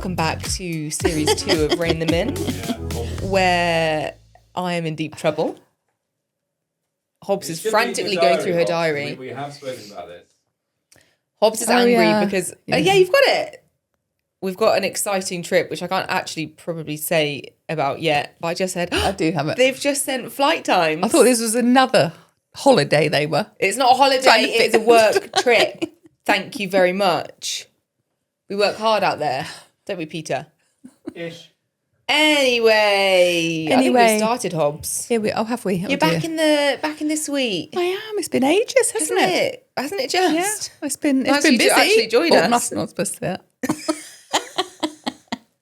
Welcome back to series 2 of Rein Them In, where I am in deep trouble. Hobbs is frantically going through her diary. We have spoken about this. Hobbs is angry because... Yeah, you've got it. We've got an exciting trip, which I can't actually probably say about yet, but I just said... I do have it. They've just sent flight times. I thought this was another holiday they were. It's not a holiday, it's a work trip. Thank you very much. We work hard out there, don't we, Peter? Ish. Anyway, I think we started, Hobbs. Here we have we? You're back in this week. I am. It's been ages, hasn't it? Hasn't it just? Yeah. It's been Nice been you busy. to actually join us. Not supposed to say that.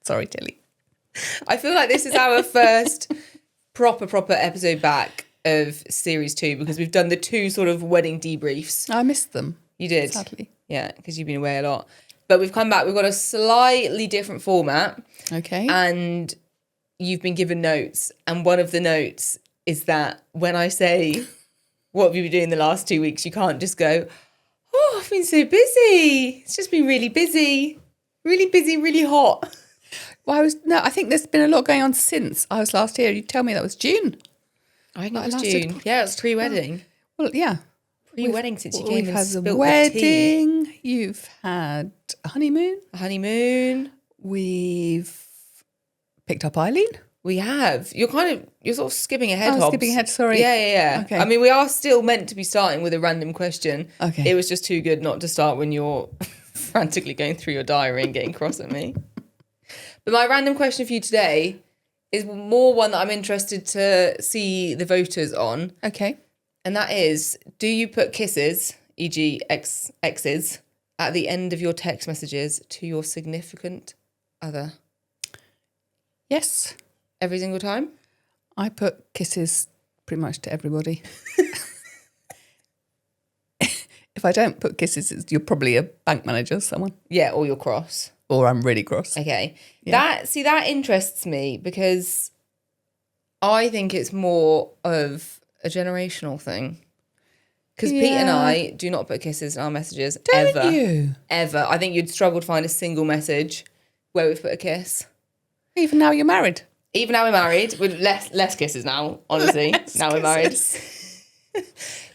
Sorry, Tilly. I feel like this is our first proper episode back of series 2 because we've done the 2 sort of wedding debriefs. I missed them. You did? Sadly. Yeah, because you've been away a lot. But we've come back. We've got a slightly different format. Okay. And you've been given notes. And one of the notes is that when I say, what have you been doing the last 2 weeks? You can't just go, oh, I've been so busy. It's just been really busy. Really busy, really hot. Well, I think there's been a lot going on since I was last here. You tell me that was June. I think it was June. Yeah, it was pre-wedding. Well, yeah. Pre-wedding since you came and spilled the wedding. tea. We've had a wedding. You've had a honeymoon. A honeymoon. We've picked up Eileen. We have. You're sort of skipping ahead, Hobbs. Hobbs. Skipping ahead, sorry. Yeah. Okay. I mean, we are still meant to be starting with a random question. Okay. It was just too good not to start when you're frantically going through your diary and getting cross at me. But my random question for you today is more one that I'm interested to see the voters on. Okay. And that is, do you put kisses, e.g. exes, at the end of your text messages to your significant other? Yes. Every single time? I put kisses pretty much to everybody. If I don't put kisses, you're probably a bank manager, someone. Yeah, or you're cross. Or I'm really cross. Okay. Yeah. That interests me because I think it's more of a generational thing. Because Pete and I do not put kisses in our messages Don't you? Ever. I think you'd struggle to find a single message where we've put a kiss. Even now you're married. Even now we're married, with less kisses now, honestly. Now we're married.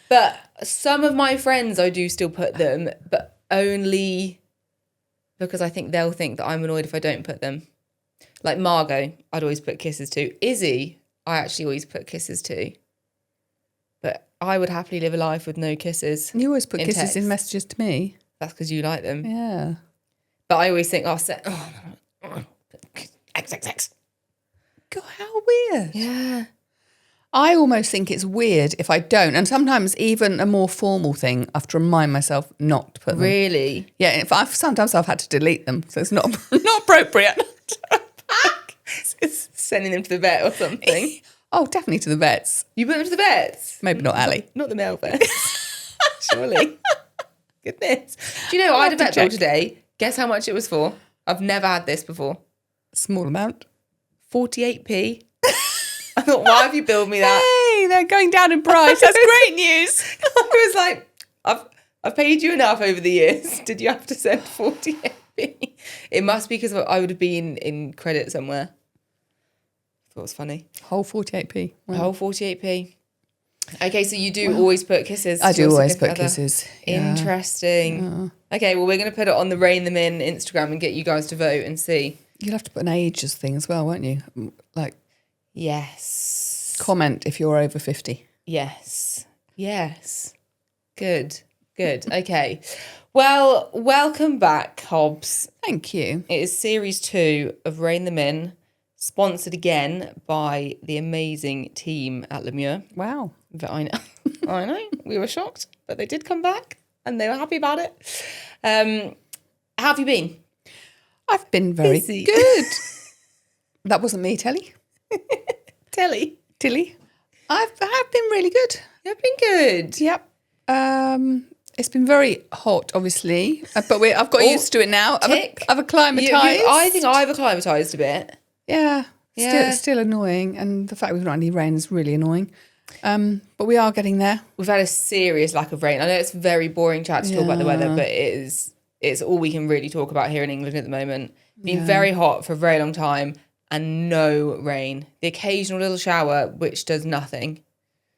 But some of my friends, I do still put them, but only because I think they'll think that I'm annoyed if I don't put them. Like Margot, I'd always put kisses to. Izzy, I actually always put kisses to. But I would happily live a life with no kisses. You always put kisses text. in messages to me. That's because you like them. Yeah. But I always think, XXX. God, how weird. Yeah. I almost think it's weird if I don't. And sometimes even a more formal thing, I have to remind myself not to put them. Really? Yeah, sometimes I've had to delete them, so it's not appropriate. It's sending them to the vet or something. Oh, definitely to the vets. You put them to the vets? Maybe not Ali. Not the male vets. Surely. Goodness. Do you know, I had a vet bill today. Guess how much it was for? I've never had this before. Small amount. 48p. I thought, why have you billed me that? Hey, they're going down in price. That's great news. I was like, I've paid you enough over the years. Did you have to send 48p? It must be because I would have been in credit somewhere. I thought it was funny. Whole 48p. Wow. Whole 48p. Okay, so you do always put kisses. I to your do always significant put other. kisses. Yeah. Interesting. Yeah. Okay, well, we're going to put it on the Rein Them In Instagram and get you guys to vote and see. You'll have to put an ages thing as well, won't you? Like, yes. Comment if you're over 50. Yes. Good. Okay. Well, welcome back, Hobbs. Thank you. It is series 2 of Rein Them In, sponsored again by the amazing team at Lemure. Wow. That I know. We were shocked, but they did come back and they were happy about it. How have you been? I've been very Busy. good. That wasn't me, Tilly. Tilly. I've been really good. You've been good. Yep. It's been very hot, obviously, but I've got used to it now. I've acclimatised. I think I've acclimatised a bit. Yeah. Yeah. Still annoying, and the fact we've not had any rain is really annoying. But we are getting there. We've had a serious lack of rain. I know it's very boring chat to talk about the weather, but it's it's all we can really talk about here in England at the moment. Been Yeah. very hot for a very long time and no rain. The occasional little shower, which does nothing.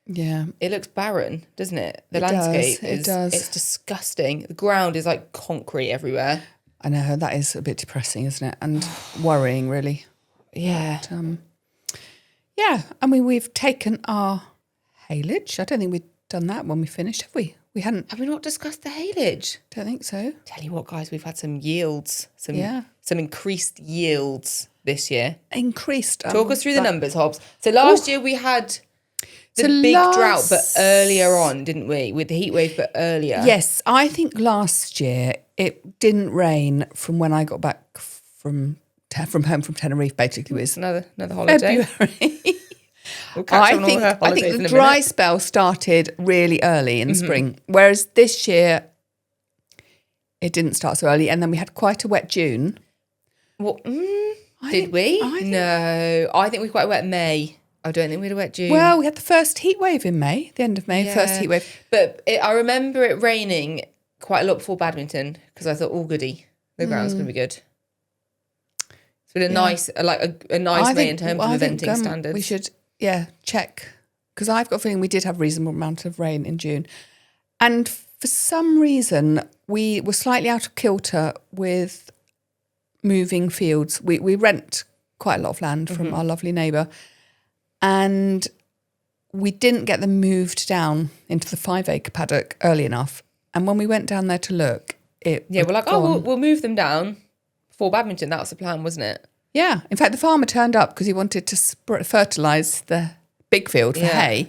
Yeah. It looks barren, doesn't it? The It does, landscape it does. It's disgusting. The ground is like concrete everywhere. I know, that is a bit depressing, isn't it? And worrying, really. Yeah. Yeah, I mean, we've taken our haylage. I don't think we'd done that when we finished, have we? We hadn't. Have we not discussed the haylage? Don't think so. Tell you what, guys, we've had some yields, some increased yields this year. Increased. Talk us through the numbers, Hobbs. So last year we had the big drought, but earlier on, didn't we? With the heat wave, but earlier. Yes, I think last year it didn't rain from when I got back from home from Tenerife. Basically, it was Another holiday. February. We'll catch up on all her I holidays think in the a dry minute. spell started really early in the spring, whereas this year it didn't start so early, and then we had quite a wet June. Well, did we? No, I think we quite wet May. I don't think we had a wet June. Well, we had the first heat wave in May, the end of May, first heat wave. But I remember it raining quite a lot before badminton because I thought, oh goody, the ground's going to be good. It's been a nice May in terms of eventing standards. We should, check. Because I've got a feeling we did have a reasonable amount of rain in June. And for some reason, we were slightly out of kilter with moving fields. We rent quite a lot of land from our lovely neighbour. And we didn't get them moved down into the 5-acre paddock early enough. And when we went down there to look, we're like, we'll move them down before badminton. That was the plan, wasn't it? Yeah. In fact, the farmer turned up because he wanted to fertilise the big field for hay.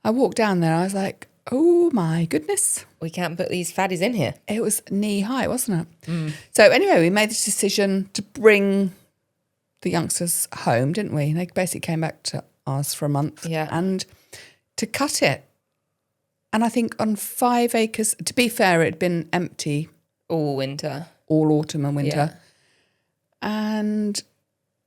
I walked down there. I was like, oh, my goodness. We can't put these faddies in here. It was knee high, wasn't it? So anyway, we made the decision to bring the youngsters home, didn't we? They basically came back to ours for a month and to cut it. And I think on 5 acres, to be fair, it had been empty all winter, all autumn and winter. And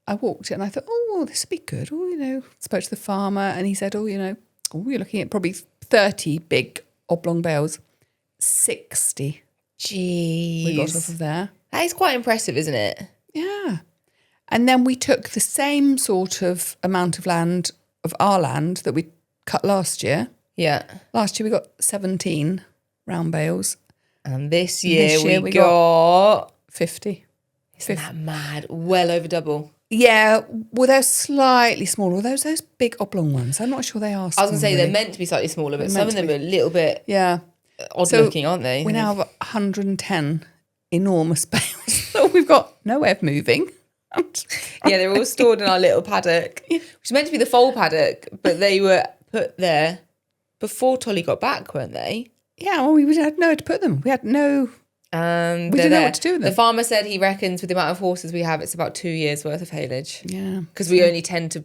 I walked it and I thought, oh, this would be good. Oh, spoke to the farmer and he said, you're looking at probably 30 big oblong bales. 60. Jeez. We got off of there. That is quite impressive, isn't it? Yeah. And then we took the same sort of amount of land, of our land, that we cut last year. Yeah. Last year we got 17 round bales. And this year we got 50. Isn't that mad? Well over double. Yeah, well, they're slightly smaller. Those big oblong ones. I'm not sure they are. I was going to say they're meant to be slightly smaller, but some of them are a little bit odd looking, aren't they? We now have 110 enormous bales that we've got no way of moving. Yeah, they're all stored in our little paddock, which is meant to be the foal paddock, but they were put there before Tolly got back, weren't they? Yeah, well, we had nowhere to put them. We had no... we didn't know what to do with them. The farmer said he reckons with the amount of horses we have, it's about 2 years worth of haylage. Yeah. Because we only tend to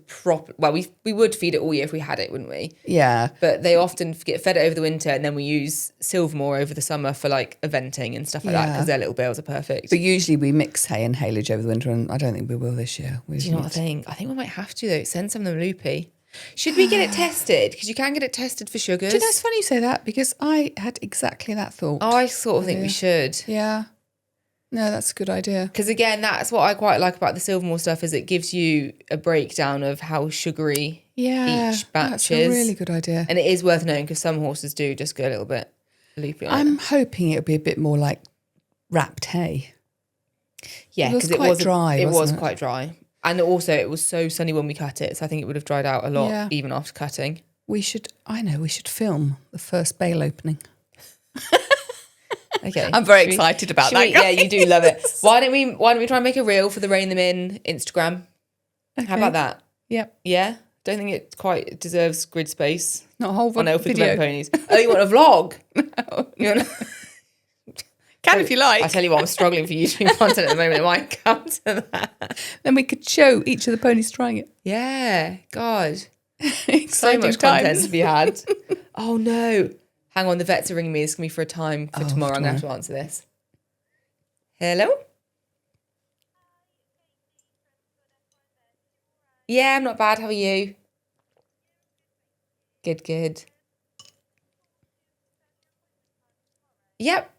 we would feed it all year if we had it, wouldn't we? Yeah. But they often get fed it over the winter and then we use Silvermore over the summer for like eventing and stuff like that because their little bales are perfect. But usually we mix hay and haylage over the winter and I don't think we will this year. Do you know what I think? I think we might have to though. Send some of them loopy. Should we get it tested? Because you can get it tested for sugars. Do you know, it's funny you say that because I had exactly that thought. Oh, I sort of think we should. Yeah. No, that's a good idea. Because again, that's what I quite like about the Silvermore stuff is it gives you a breakdown of how sugary each batch that's is. a really good idea. And it is worth knowing because some horses do just go a little bit loopy on I'm hoping it'll be a bit more like wrapped hay. Yeah, because it was quite dry, It was wasn't it? quite dry. And also it was so sunny when we cut it, so I think it would have dried out a lot even after cutting. We should film the first bale opening. Okay. I'm very excited about that. Yeah, you do love it. Why don't we try and make a reel for the Rein Them In Instagram? Okay. How about that? Yep. Yeah? Don't think it quite deserves grid space. Not a whole On Elfie video. Ponies. Oh, you want a vlog? No. You want Can if you like. I tell you what, I'm struggling for YouTube content at the moment. It might come to that. Then we could show each of the ponies trying it. Yeah, God. So Exciting much times. content to be had. Oh no. Hang on, the vets are ringing me. It's going to be for a time for tomorrow. I'm going to have to answer this. Hello? Yeah, I'm not bad. How are you? Good, good. Yep.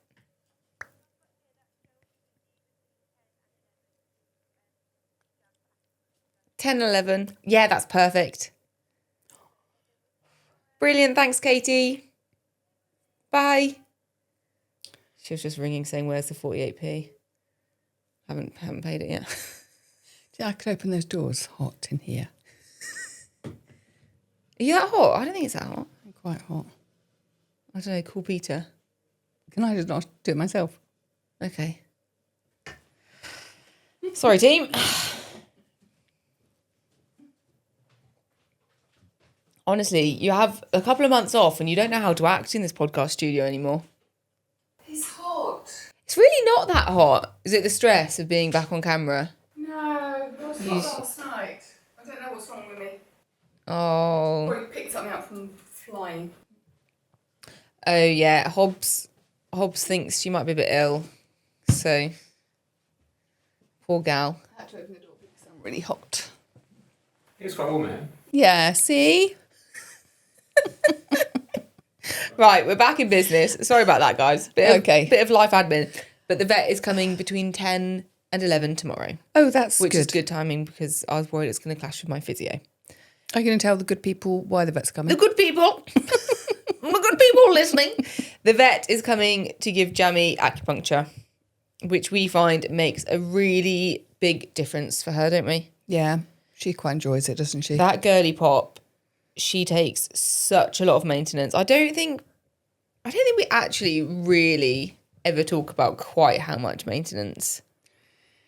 10 and 11. Yeah, that's perfect. Brilliant. Thanks, Katie. Bye. She was just ringing saying, where's the 48p? Haven't paid it yet. Yeah, I could open those doors. Hot in here. Are you that hot? I don't think it's that hot. I'm quite hot. I don't know. Call Peter. Can I just not do it myself? Okay. Sorry, team. Honestly, you have a couple of months off and you don't know how to act in this podcast studio anymore. It's hot. It's really not that hot. Is it the stress of being back on camera? No, it was hot last night. I don't know what's wrong with me. Oh. Or it picked something up from flying. Oh, yeah. Hobbs thinks she might be a bit ill. So, poor gal. I had to open the door because I'm really hot. It's quite warm here. Yeah, see? Right, we're back in business. Sorry about that, guys. Bit of life admin. But the vet is coming between 10 and 11 tomorrow. Oh, that's Which good. is good timing because I was worried it's going to clash with my physio. Are you going to tell the good people why the vet's coming? The good people. The good people listening. The vet is coming to give Jamie acupuncture, which we find makes a really big difference for her, don't we? Yeah, she quite enjoys it, doesn't she? That girly pop, she takes such a lot of maintenance. I don't think we actually really ever talk about quite how much maintenance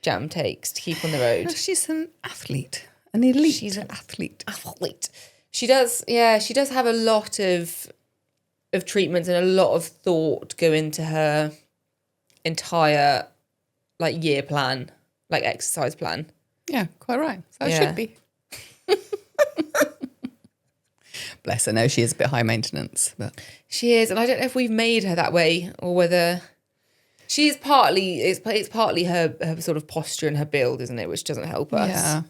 Jam takes to keep on the road. She's an athlete, an elite She's an athlete. She does have a lot of treatments and a lot of thought go into her entire year plan, exercise plan. Yeah, quite right. So it Yeah. should be. Bless her. No, she is a bit high maintenance, but She is, and I don't know if we've made her that way or whether she is partly. It's partly her sort of posture and her build, isn't it, which doesn't help us. yeah.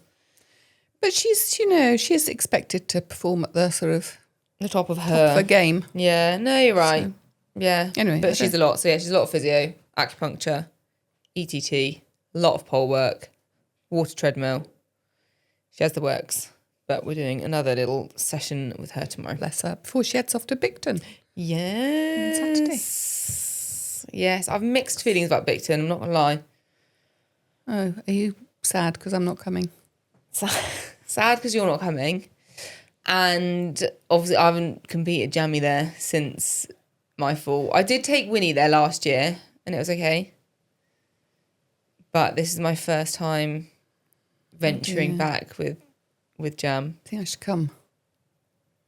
But she's expected to perform at the sort of The top of top of her game. Yeah, no, you're right. Yeah. Anyway, But she's a lot. So, yeah, she's a lot of physio, acupuncture, ETT, a lot of pole work, water treadmill. She has the works. But we're doing another little session with her tomorrow. Bless her. Before she heads off to Bicton. Yes. Saturday. Yes. I've mixed feelings about Bicton, I'm not going to lie. Oh, are you sad because I'm not coming? Sad because you're not coming. And obviously I haven't competed jammy there since my fall. I did take Winnie there last year and it was okay. But this is my first time venturing back with Jam. I think I should come.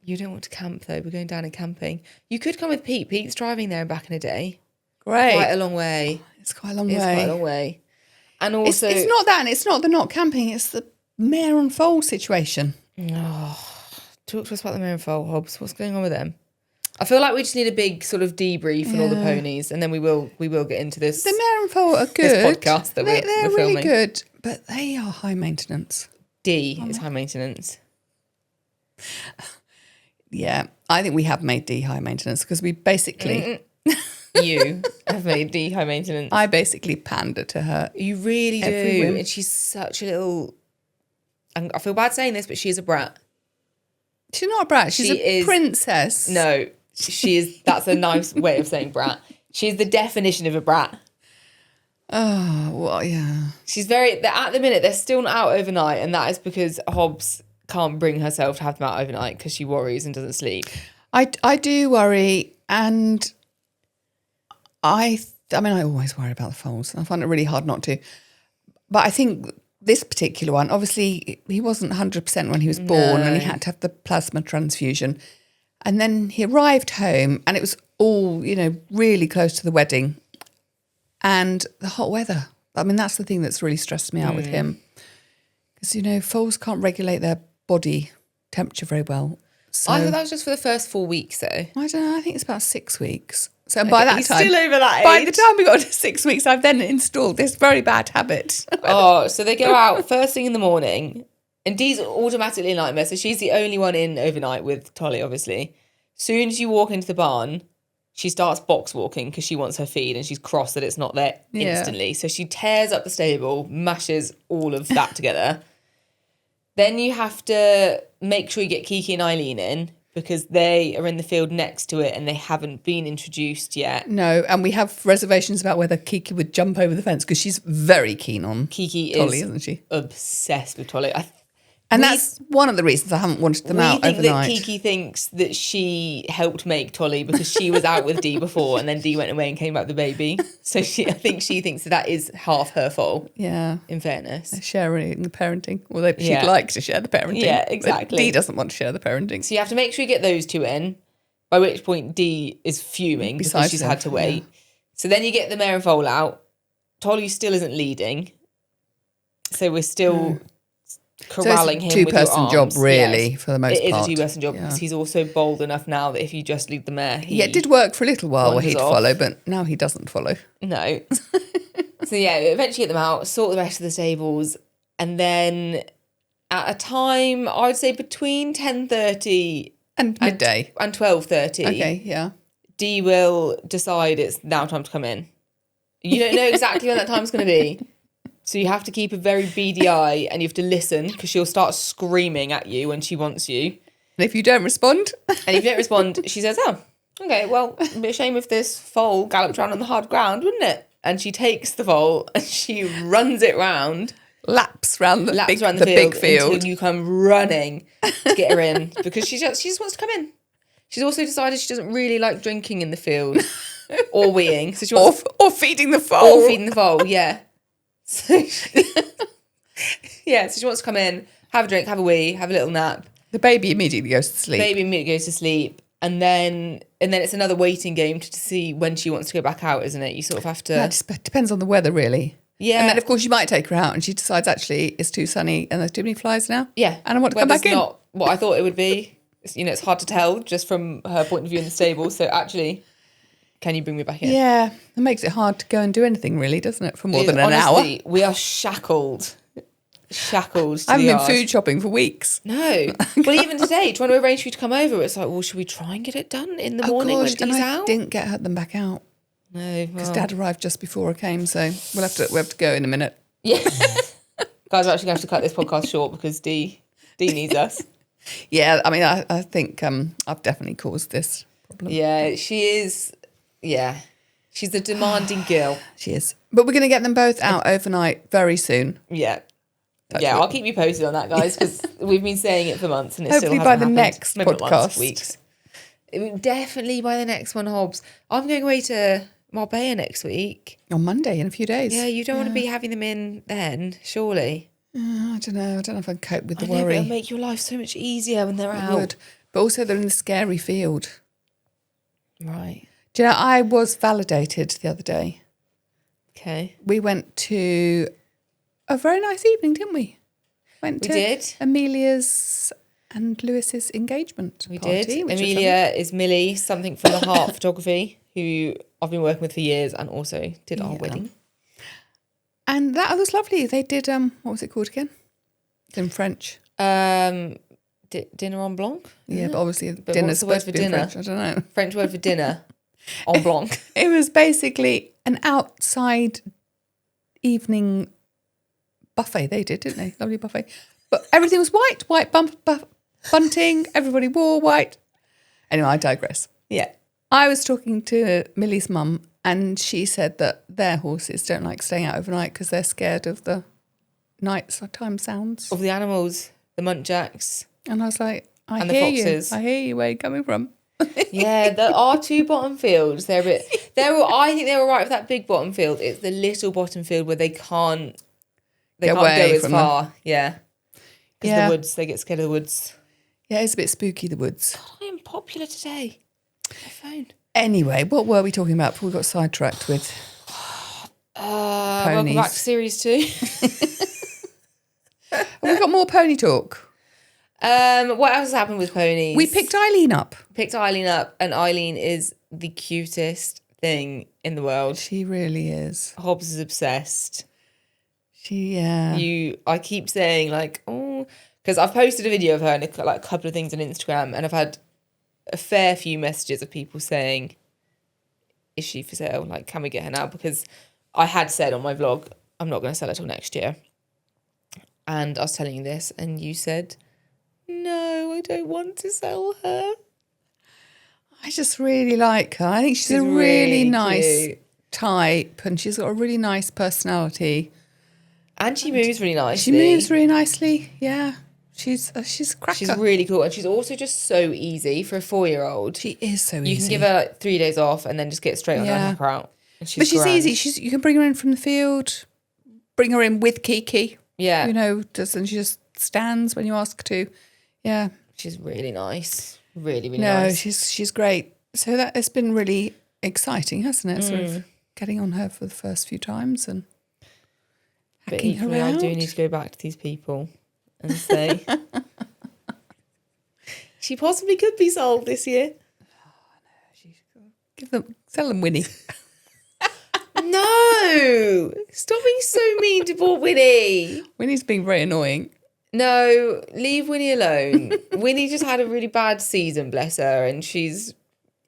You don't want to camp though. We're going down and camping. You could come with Pete. Pete's driving there back in a day. Great. Quite a long way. It's quite a long It's way. quite a long way. And also... It's not that, and it's not the not camping, it's the mare and foal situation. Talk to us about the mare and foal, Hobbs. What's going on with them? I feel like we just need a big sort of debrief on all the ponies, and then we will get into this. The mare and foal are good. This podcast that they're we're really filming. good, but they are high maintenance. D is high maintenance. Yeah, I think we have made D high maintenance because we basically... You have made D high maintenance. I basically pander to her. You really Every do. whim. And she's such a little... I feel bad saying this, but she is a brat. She's not a brat. She's a princess. No, she is. That's a nice way of saying brat. She's the definition of a brat. Oh, well, yeah. She's at the minute, they're still not out overnight, and that is because Hobbs can't bring herself to have them out overnight because she worries and doesn't sleep. I do worry, and I always worry about the foals. I find it really hard not to. But I think this particular one, obviously, he wasn't 100% when he was born, and he had to have the plasma transfusion. And then he arrived home, and it was all, really close to the wedding. And the hot weather. I mean, that's the thing that's really stressed me out with him. Because, foals can't regulate their body temperature very well. So I thought that was just for the first 4 weeks, though. I don't know. I think it's about 6 weeks. So by that he's time, still over that by age. the time we got to 6 weeks, I've then installed this very bad habit. Oh, so they go out first thing in the morning, and Dee's automatically a nightmare. So she's the only one in overnight with Tolly, obviously. Soon as you walk into the barn, she starts box walking because she wants her feed, and she's cross that it's not there instantly. So she tears up the stable, mashes all of that together. Then you have to make sure you get Kiki and Eileen in because they are in the field next to it and they haven't been introduced yet. No, and we have reservations about whether Kiki would jump over the fence because she's very keen on Kiki Tolly, is isn't she? obsessed with Tolly. And that's one of the reasons I haven't wanted them out We think overnight. that Kiki thinks that she helped make Tolly because she was out with Dee before and then Dee went away and came back the baby. So I think she thinks that is half her fault. Yeah. In fairness. Sharing the parenting. Although she'd Yeah. like to share the parenting. Yeah, but exactly. Dee doesn't want to share the parenting. So you have to make sure you get those two in, by which point Dee is fuming because Besides she's them, had to wait. yeah. So then you get the mare and foal out. Tolly still isn't leading. So we're still corralling him with your two-person arms. job, really, Yes. for the most It part. is a two-person job because he's also bold enough now that if you just lead the mare, Yeah, it did work for a little while where wanders he'd off. follow, but now he doesn't follow. No. So yeah, eventually get them out, sort the rest of the stables, and then at a time, I would say between 10:30 And midday. and 12:30, Okay, yeah. Dee will decide it's now time to come in. You don't know exactly when that time's going to be. So you have to keep a very beady eye and you have to listen because she'll start screaming at you when she wants you. And if you don't respond, And if you don't respond, she says, oh, okay, well, it'd be a shame if this foal galloped around on the hard ground, wouldn't it? And she takes the foal and she runs it round. laps round the Laps big field. until you come running to get her in because she just wants to come in. She's also decided she doesn't really like drinking in the field or weeing. So she wants Or feeding the foal. or feeding the foal, yeah. So so she wants to come in, have a drink, have a wee, have a little nap. The baby immediately goes to sleep. Baby immediately goes to sleep, and then it's another waiting game to see when she wants to go back out, isn't it? You sort of have to. That depends on the weather, really. Yeah. And then, of course, you might take her out and she decides, actually, it's too sunny and there's too many flies now. Yeah, And I want to come Weather's back in. not what I thought it would be. It's hard to tell just from her point of view in the stable. So actually, can you bring me back in? Yeah, it makes it hard to go and do anything, really, doesn't it, for more than an hour? Honestly, we are shackled. Shackled to I haven't the been yard. food shopping for weeks. No. Well, even today, trying to arrange for you to come over, it's like, well, should we try and get it done in the morning when and Dee's I out? didn't get them back out No. because Well. Dad arrived just before I came, so we'll have to go in a minute. Yeah. Guys, we're actually going to have to cut this podcast short because Dee needs us. Yeah, I mean, I think I've definitely caused this problem. Yeah, she is. Yeah. She's a demanding girl. She is. But we're going to get them both out overnight very soon. Yeah. Touch Yeah, wood. I'll keep you posted on that, guys, because we've been saying it for months and it Hopefully still by hasn't the happened. next Maybe not months, podcast. weeks. Definitely by the next one, Hobbs. I'm going away to Marbella next week. On Monday in a few days. Yeah, you don't want to be having them in then, surely. I don't know. I don't know if I can cope with the I know, but worry. it'll make your life so much easier when they're It out. would. But also they're in the scary field. Right. Do you know, I was validated the other day. Okay. We went to a very nice evening, didn't we? We did. Amelia's and Lewis's engagement We party. did. which was Amelia is Millie, something from the heart photography, who I've been working with for years and also did our Yeah. wedding. lovely. And that was lovely. They did, what was it called again? In French. Dinner en blanc? Yeah, but obviously But dinner's what's the word supposed for to be in dinner? French. I don't know. French word for dinner. En blanc. It was basically an outside evening buffet. They did, didn't they? Lovely buffet. But everything was white bunting. Everybody wore white. Anyway, I digress. Yeah. I was talking to Millie's mum and she said that their horses don't like staying out overnight because they're scared of the nighttime sounds. Of the animals, the muntjacks. And I was like, I And the hear you. foxes. I hear you. Where you're coming from? Yeah, there are two bottom fields. I think they were right with that big bottom field. It's the little bottom field where they can't Get go away as from far. Yeah. Because Yeah. the woods, they get scared of the woods. Yeah, it's a bit spooky, the woods. I am popular today. My phone. Anyway, what were we talking about before we got sidetracked with? Welcome back to series 2. Have we got more pony talk? What else has happened with ponies? We picked Eileen up. Picked Eileen up, and Eileen is the cutest thing in the world. She really is. Hobbs is obsessed. Yeah. I keep saying like, oh, because I've posted a video of her and a couple of things on Instagram, and I've had a fair few messages of people saying, is she for sale? Like, can we get her now? Because I had said on my vlog, I'm not going to sell her till next year. And I was telling you this, and you said, no, I don't want to sell her. I just really like her. I think she's a really really nice cute. type, and she's got a really nice personality. And she moves really nicely. She moves really nicely. Yeah, she's a cracker. She's really cool. And she's also just so easy for a 4-year-old. She is so easy. You can give her like 3 days off and then just get straight on Yeah. and her out. And But she's grand. easy. You can bring her in from the field, bring her in with Kiki. Yeah. You know, and she just stands when you ask to. Yeah. She's really nice. Really, really No, nice. she's great. So that has been really exciting, hasn't it? Sort of getting on her for the first few times and But hacking her equally, I out. do need to go back to these people and say, she possibly could be sold this year. Sell them Winnie. No! Stop being so mean to poor Winnie. Winnie's being very annoying. No, leave Winnie alone. Winnie just had a really bad season, bless her, and she's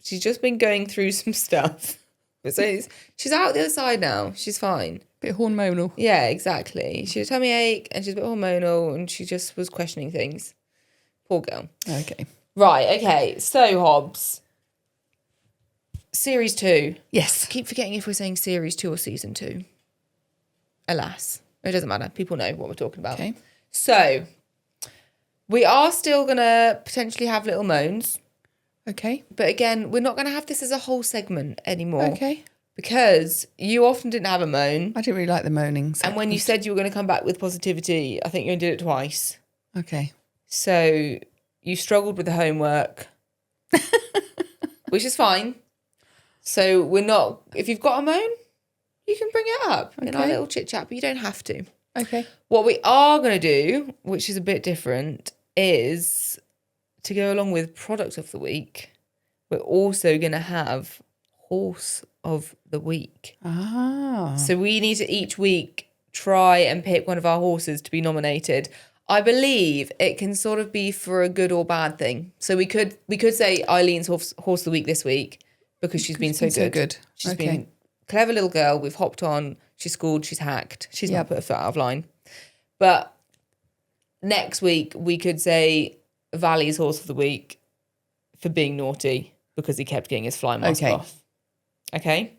just been going through some stuff. But so she's out the other side now. She's fine. Bit hormonal. Yeah, exactly. She had a tummy ache and she's a bit hormonal and she just was questioning things. Poor girl. Okay. Right, okay. So, Hobbs. Series 2. Yes. Keep forgetting if we're saying series 2 or season 2. Alas. It doesn't matter. People know what we're talking about. Okay. So, we are still going to potentially have little moans. Okay. But again, we're not going to have this as a whole segment anymore. Okay. Because you often didn't have a moan. I didn't really like the moaning. And when you said you were going to come back with positivity, I think you only did it twice. Okay. So you struggled with the homework, which is fine. So we're not, if you've got a moan, you can bring it up in our Okay. little chit chat, but you don't have to. Okay. What we are going to do, which is a bit different, is to go along with product of the week, we're also going to have horse of the week. Ah. So we need to each week try and pick one of our horses to be nominated. I believe it can sort of be for a good or bad thing. So we could say Eileen's horse of the week this week because she's been so good. She's Okay. been clever little girl. We've hopped on. She's schooled. She's hacked. She's not Yep. put a foot out of line. But next week we could say Valley's horse of the week for being naughty because he kept getting his fly mask Okay. off. Okay?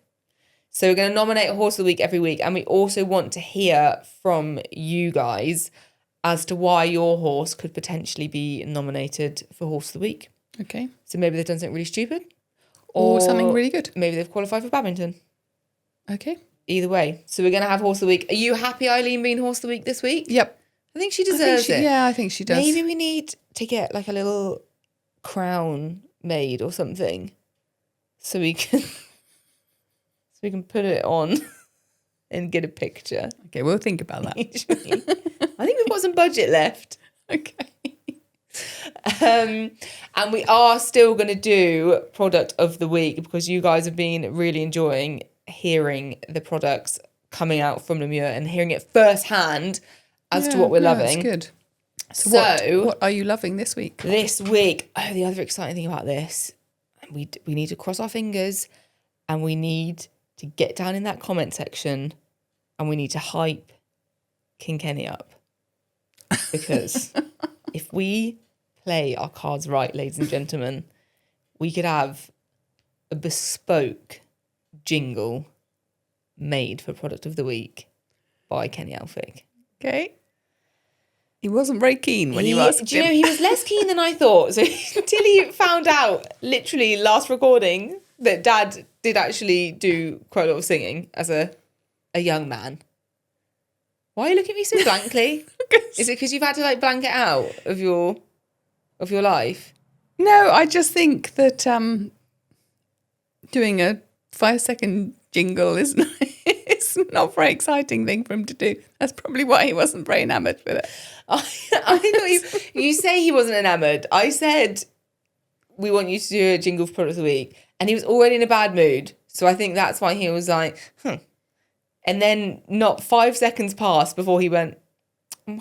So we're going to nominate a horse of the week every week. And we also want to hear from you guys as to why your horse could potentially be nominated for horse of the week. Okay. So maybe they've done something really stupid. Or something really good. Maybe they've qualified for badminton. Okay. Either way. So we're going to have horse of the week. Are you happy Eileen being horse of the week this week? Yep. I think she I think deserves it. Yeah, I think she does. Maybe we need to get like a little crown made or something so we can put it on and get a picture. Okay, we'll think about that. I think we've got some budget left. Okay. And we are still going to do product of the week because you guys have been really enjoying hearing the products coming out from Lemure and hearing it firsthand as to what we're loving. That's good. So what are you loving this week? this week, the other exciting thing about this, we need to cross our fingers and we need to get down in that comment section and we need to hype King Kenny up. Because if we play our cards right, ladies and gentlemen, we could have a bespoke jingle made for product of the week by Kenny Alfick. Okay. He wasn't very keen when you He- asked do you know, him. he was less keen than I thought. So until he found out, literally last recording, that Dad did actually do quite a lot of singing as a young man. Why are you looking at me so blankly? Is it because you've had to like blank it out of your life? No, I just think that doing a 5-second jingle is it's not a very exciting thing for him to do. That's probably why he wasn't very enamoured with it. I thought you say he wasn't enamoured. I said we want you to do a jingle for product of the week, and he was already in a bad mood. So I think that's why he was like, And then not 5 seconds passed before he went,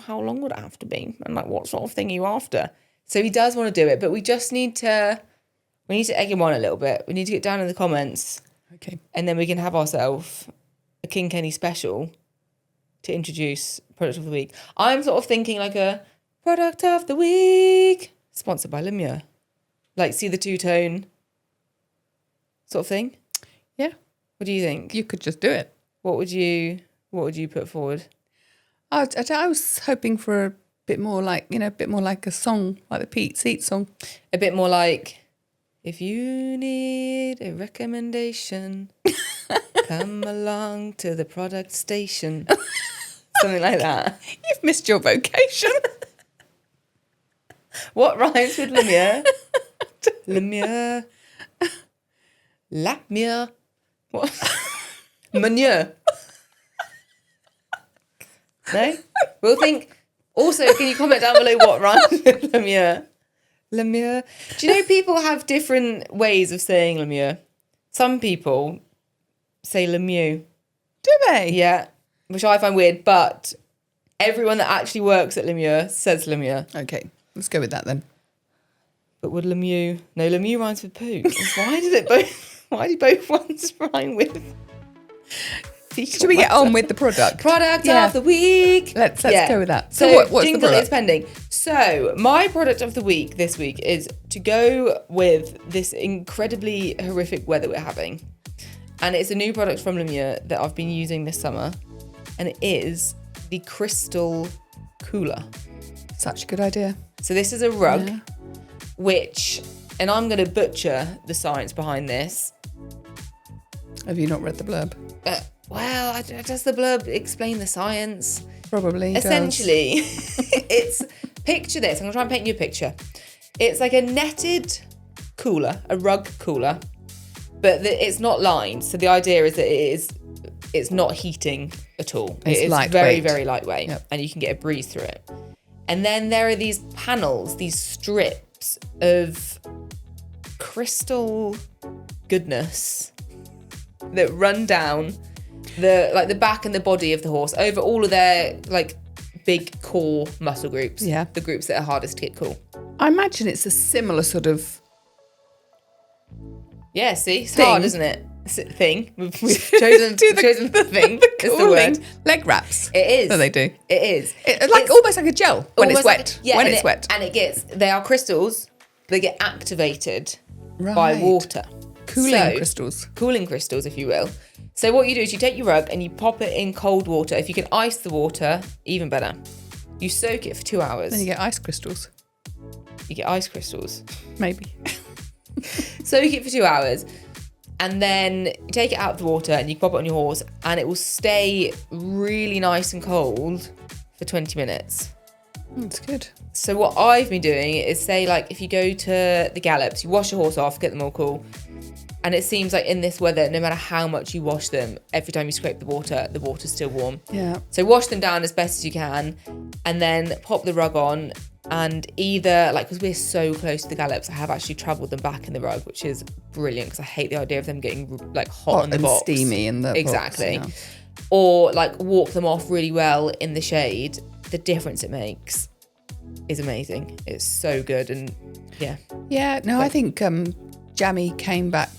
how long would it have to be? And like, what sort of thing are you after? So he does want to do it, but we need to egg him on a little bit. We need to get down in the comments, Okay. and then we can have ourselves a King Kenny special to introduce product of the week. I'm sort of thinking like a product of the week sponsored by Lemure. Like, see the two-tone sort of thing? Yeah. What do you think? You could just do it. What would you put forward? I was hoping for a bit more like, a bit more like a song, like the Pete Seat song. A bit more like, if you need a recommendation, come along to the product station. Something like that. You've missed your vocation. What rhymes with Lemure? Lemure. Lapmure. What? Manure. No? We'll think. Also, can you comment down below what rhymes with Lemure? Lemure. Do you know people have different ways of saying Lemure? Some people say Lemieux. Do they? Yeah, which I find weird, but everyone that actually works at Lemure says Lemure. Okay, let's go with that then. But would Lemieux... No, Lemieux rhymes with poo. Why do both ones rhyme with... Should we get on with the product? Product of the week. Let's go with that. So what's the jingle product? is pending. So my product of the week this week is to go with this incredibly horrific weather we're having. And it's a new product from Lemure that I've been using this summer. And it is the Crystal Cooler. Such a good idea. So this is a rug, which, and I'm going to butcher the science behind this. Have you not read the blurb? Well, does the blurb explain the science? Probably Essentially, it's, picture this. I'm going to try and paint you a picture. It's like a netted cooler, a rug cooler, but it's not lined. So the idea is that it's not heating at all. It's lightweight. Very, very lightweight, Yep. and you can get a breeze through it. And then there are these panels, these strips of crystal goodness that run down the back and the body of the horse over all of their like big core muscle groups. Yeah. The groups that are hardest to get cool. I imagine it's a similar sort of Yeah, see? It's Thing. hard, isn't it? Thing. We've chosen the thing. It's the cooling word. leg wraps. It is. So they do. It is. It's almost like a gel when it's wet. Like, when it's wet. And they are crystals. They get activated by Right. water. Cooling crystals. Cooling crystals, if you will. So what you do is you take your rug and you pop it in cold water. If you can ice the water, even better. You soak it for 2 hours. Then you get ice crystals. You get ice crystals. Maybe. Soak it for 2 hours. And then you take it out of the water and you pop it on your horse and it will stay really nice and cold for 20 minutes. That's good. So what I've been doing is say, like, if you go to the gallops, you wash your horse off, get them all cool. And it seems like in this weather, no matter how much you wash them, every time you scrape the water's still warm. Yeah. So wash them down as best as you can and then pop the rug on. And either, like, because we're so close to the gallops, I have actually travelled them back in the rug, which is brilliant because I hate the idea of them getting, like, hot in the and box. steamy in the Exactly. box, yeah. Or, like, walk them off really well in the shade. The difference it makes is amazing. It's so good. And, yeah. Yeah, no, I think Jamie came back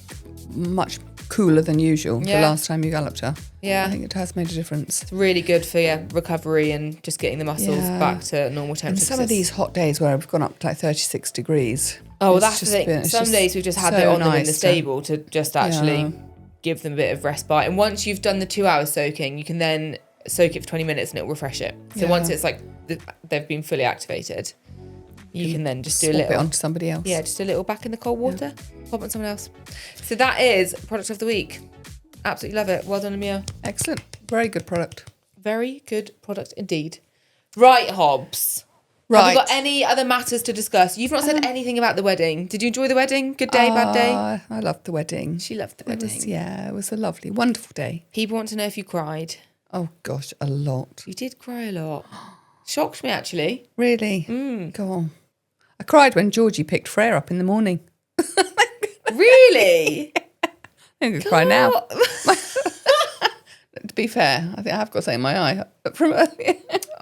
much cooler than usual the Yeah. last time you galloped her. Yeah. I think it has made a difference. It's really good for recovery and just getting the muscles Yeah. back to normal And temperature. some of these hot days where we've gone up to like 36 degrees. Oh, it's that's the just thing. been- it's Some just days we've just had so it on them in nice the to- stable to just actually Yeah. give them a bit of respite. And once you've done the 2 hours soaking, you can then soak it for 20 minutes and it'll refresh it. So Yeah. once it's like they've been fully activated, you can then just do a Swap it little. onto somebody else. Yeah, just a little back in the cold water, pop on someone else. So that is product of the week. Absolutely love it. Well done, Amir. Excellent. Very good product. Very good product indeed. Right, Hobbs. Have Right. we got any other matters to discuss? You've not said anything about the wedding. Did you enjoy the wedding? Good day, bad day? I loved the wedding. She loved the It wedding. was, it was a lovely, wonderful day. People want to know if you cried. Oh gosh, a lot. You did cry a lot. Shocked me, actually. Really? Go on. I cried when Georgie picked Freya up in the morning. Really? I'm going to cry now. To be fair, I think I have got something in my eye. But from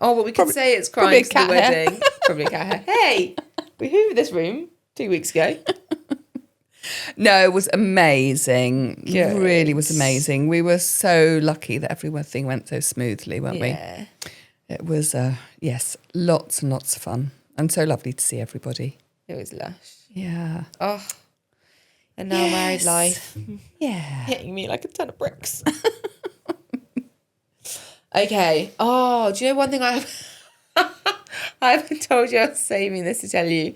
Oh, but we could say it's probably crying a to the cat hair. wedding. Probably a cat hair. Hey, we hoovered this room 2 weeks ago. No, it was amazing. Good. Really was amazing. We were so lucky that everything went so smoothly, weren't we? It was, yes, lots and lots of fun. And so lovely to see everybody. It was lush. Yeah. Oh, and now married life. Yeah. Hitting me like a ton of bricks. Okay. Oh, do you know one thing I haven't told you? I was saving this to tell you.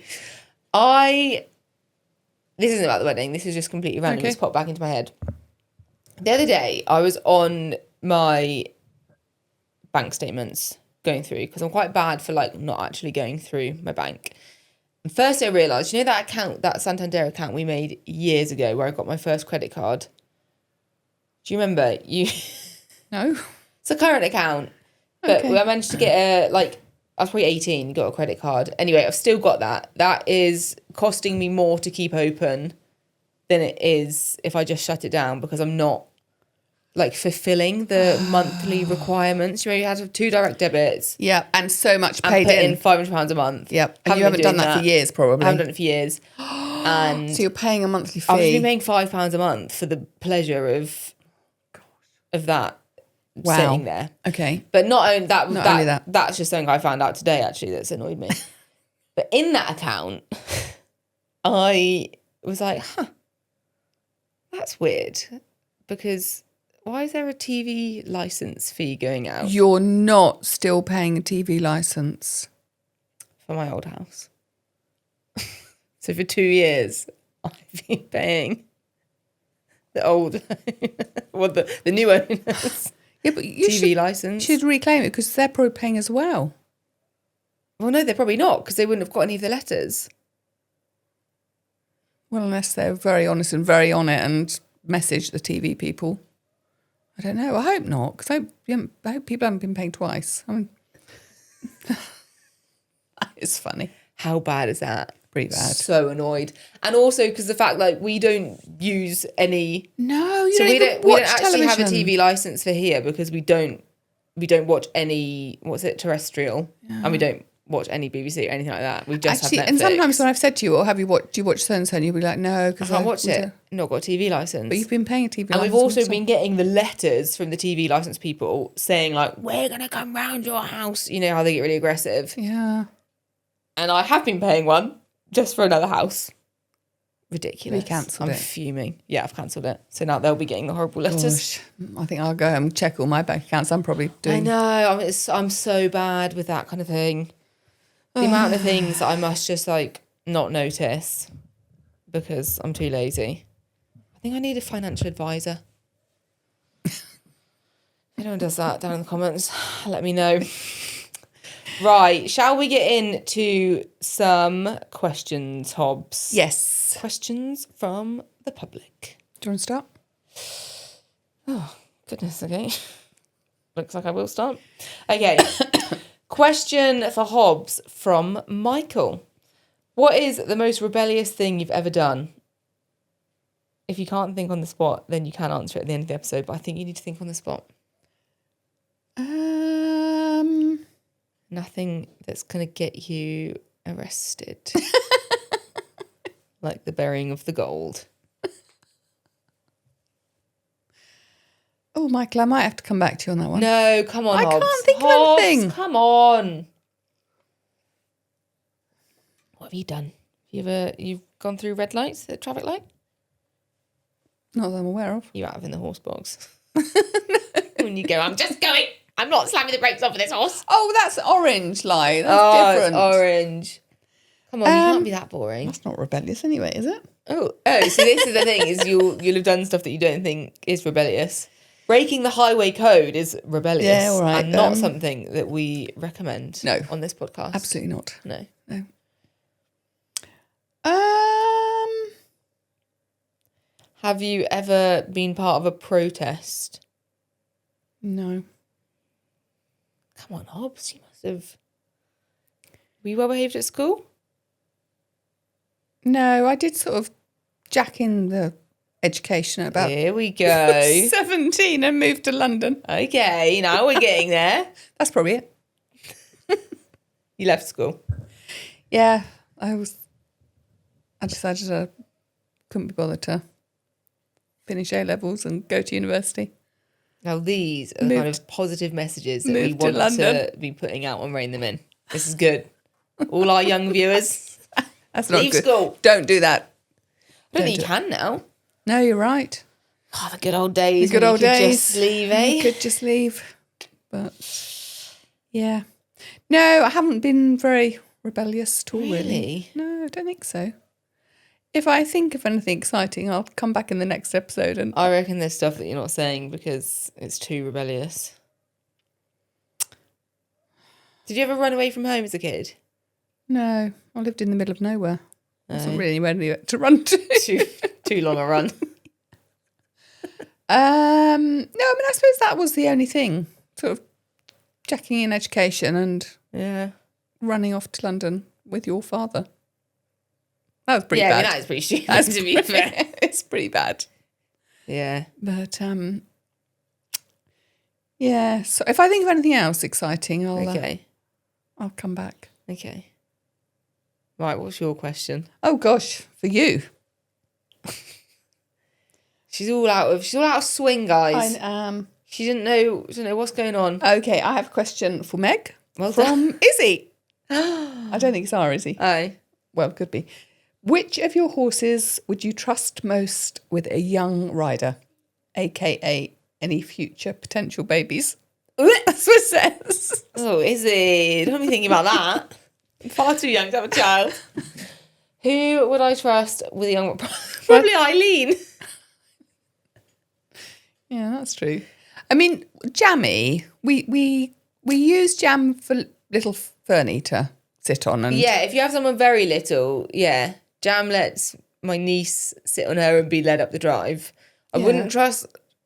This isn't about the wedding. This is just completely random. Okay. It's popped back into my head. The other day, I was on my bank statements going through because I'm quite bad for like not actually going through my bank. And first I realised, you know that account, that Santander account we made years ago where I got my first credit card? Do you remember? No. It's a current account, but Okay. I managed to get I was probably 18, got a credit card. Anyway, I've still got that. That is costing me more to keep open than it is if I just shut it down because I'm not like fulfilling the monthly requirements. You know, you had to have 2 direct debits Yeah, and so much and paid put in. in £500 a month. Yep, and you haven't been done doing that for years, probably. I haven't done it for years. And So you're paying a monthly I've just fee. been paying £5 a month for the pleasure of that sitting there. Okay. But not only that, Not only that. that's just something I found out today, actually, that's annoyed me. But in that account, I was like, that's weird. Because why is there a TV license fee going out You're not still paying a TV license. for my old house? So for 2 years, I've been paying the old, well, the new owners Yeah, but you TV license. should reclaim it because they're probably paying as well. Well, no, they're probably not because they wouldn't have got any of the letters. Well, unless they're very honest and very on it and message the TV people. I don't know. I hope not, because I hope people haven't been paying twice. I mean, that is funny. How bad is that? Pretty bad. So annoyed. And also because the fact like we don't use any. No, you So don't we even don't watch actually have a television. TV license for here because we don't watch any terrestrial, and we don't watch any BBC or anything like that. We just Actually, have Netflix. and sometimes when I've said to you, "Oh, do you watch so and so?" and you'll be like, "No, I because can't watch it. Not got a TV license. But you've been paying a TV and license. we've also also. been getting the letters from the TV license people saying like, "We're gonna come round your house." You know how they get really aggressive. Yeah. And I have been paying one just for another house. Ridiculous. We cancelled I'm it. fuming. Yeah, I've cancelled it. So now they'll be getting the horrible letters. Gosh, I think I'll go home and check all my bank accounts. I'm probably doing. I know. I'm so bad with that kind of thing. The amount of things that I must just like not notice because I'm too lazy. I think I need a financial advisor. If anyone does that, down in the comments, let me know. Right, shall we get into some questions, Hobbs? Yes. Questions from the public. Do you want to start? Oh, goodness, okay. Looks like I will start. Okay. Question for Hobbs from Michael. What is the most rebellious thing you've ever done? If you can't think on the spot, then you can answer it at the end of the episode, but I think you need to think on the spot. Nothing that's going to get you arrested. Like the burying of the gold. Oh, Michael, I might have to come back to you on that one. No, come on, I Hobbs. can't think of Hobbs, anything. Come on. What have you done? You've gone through red lights at a traffic light? Not that I'm aware of. You have in the horse box. When you go, I'm just going. I'm not slamming the brakes off of this horse. Oh, that's orange light. That's different. It's orange. Come on, you can't be that boring. That's not rebellious anyway, is it? Oh, so this is the thing, is you'll have done stuff that you don't think is rebellious. Breaking the highway code is rebellious. Yeah, all right. And not something that we recommend No. on this podcast. Absolutely not. No. No. Have you ever been part of a protest? No. Come on, Hobbs, you must have. Were you well behaved at school? No, I did sort of jack in the education at about Here we go. 17 and moved to London. Okay, now we're getting there. That's probably it. You left school. Yeah, I decided to couldn't be bothered to finish A-levels and go to university. Now these are the kind of positive messages that we moved to want London. to be putting out on Rein Them In. This is good. All our young viewers, That's not leave good. school. Don't do that. I don't think you can now. No, you're right. Oh, the good old days. The good when old you could days. Just leave, eh? You could just leave. But, yeah. No, I haven't been very rebellious at all, really. Really? No, I don't think so. If I think of anything exciting, I'll come back in the next episode. And I reckon there's stuff that you're not saying because it's too rebellious. Did you ever run away from home as a kid? no, I lived in the middle of nowhere. Wasn't No. really anywhere to run to. Too long a run. No, I mean, I suppose that was the only thing. Sort of checking in education and Yeah. running off to London with your father. That was pretty Yeah, bad. I mean, that is pretty stupid, That's to be fair. It's pretty bad. Yeah. But yeah. So if I think of anything else exciting, Okay. I'll come back. Okay. Right, what's your question? Oh gosh, for you, She's all out of swing, guys. I am. She didn't know what's going on. Okay, I have a question for Meg Well from Izzy. I don't think it's our Izzy. Oh. Well, could be. Which of your horses would you trust most with a young rider, aka any future potential babies? That's what it says. Oh, is it? Don't be thinking about that. I'm far too young to have a child. Who would I trust with a young? Probably Eileen. Yeah, that's true. I mean, Jammy, we use Jam for little Fernie to sit on, and Yeah, if you have someone very little, yeah. Jam lets my niece sit on her and be led up the drive. I Yeah. wouldn't trust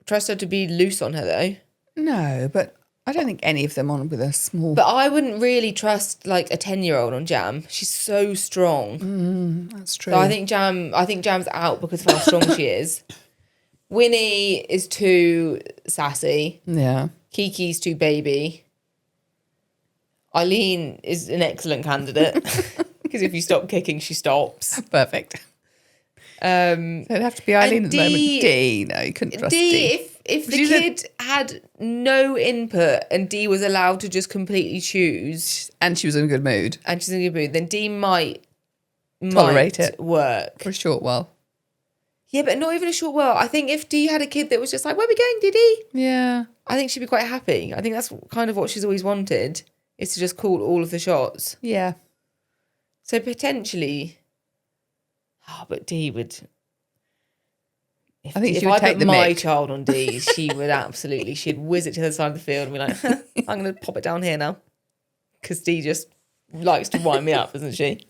her to be loose on her though. no, but I don't think any of them on with a small. But I wouldn't really trust like a 10-year-old on Jam. She's so strong. That's true. So I think Jam's out because of how strong she is. Winnie is too sassy. Yeah. Kiki's too baby. Eileen is an excellent candidate because if you stop kicking, she stops. Perfect. So it'd have to be Eileen at the moment. D, no, you couldn't trust D. If the She's a- kid had no input and D was allowed to just completely choose And she was in a good mood and she's in a good mood, then D might Tolerate it. work. for a short while. Yeah, but not even a short while. I think if D had a kid that was just like, where are we going, Diddy? Yeah. I think she'd be quite happy. I think that's kind of what she's always wanted, is to just call all of the shots. Yeah. So potentially, but D would. I think she if would I take put the my mick. child on D, she would absolutely. She'd whiz it to the side of the field and be like, "I'm going to pop it down here now," because D just likes to wind me up, doesn't she?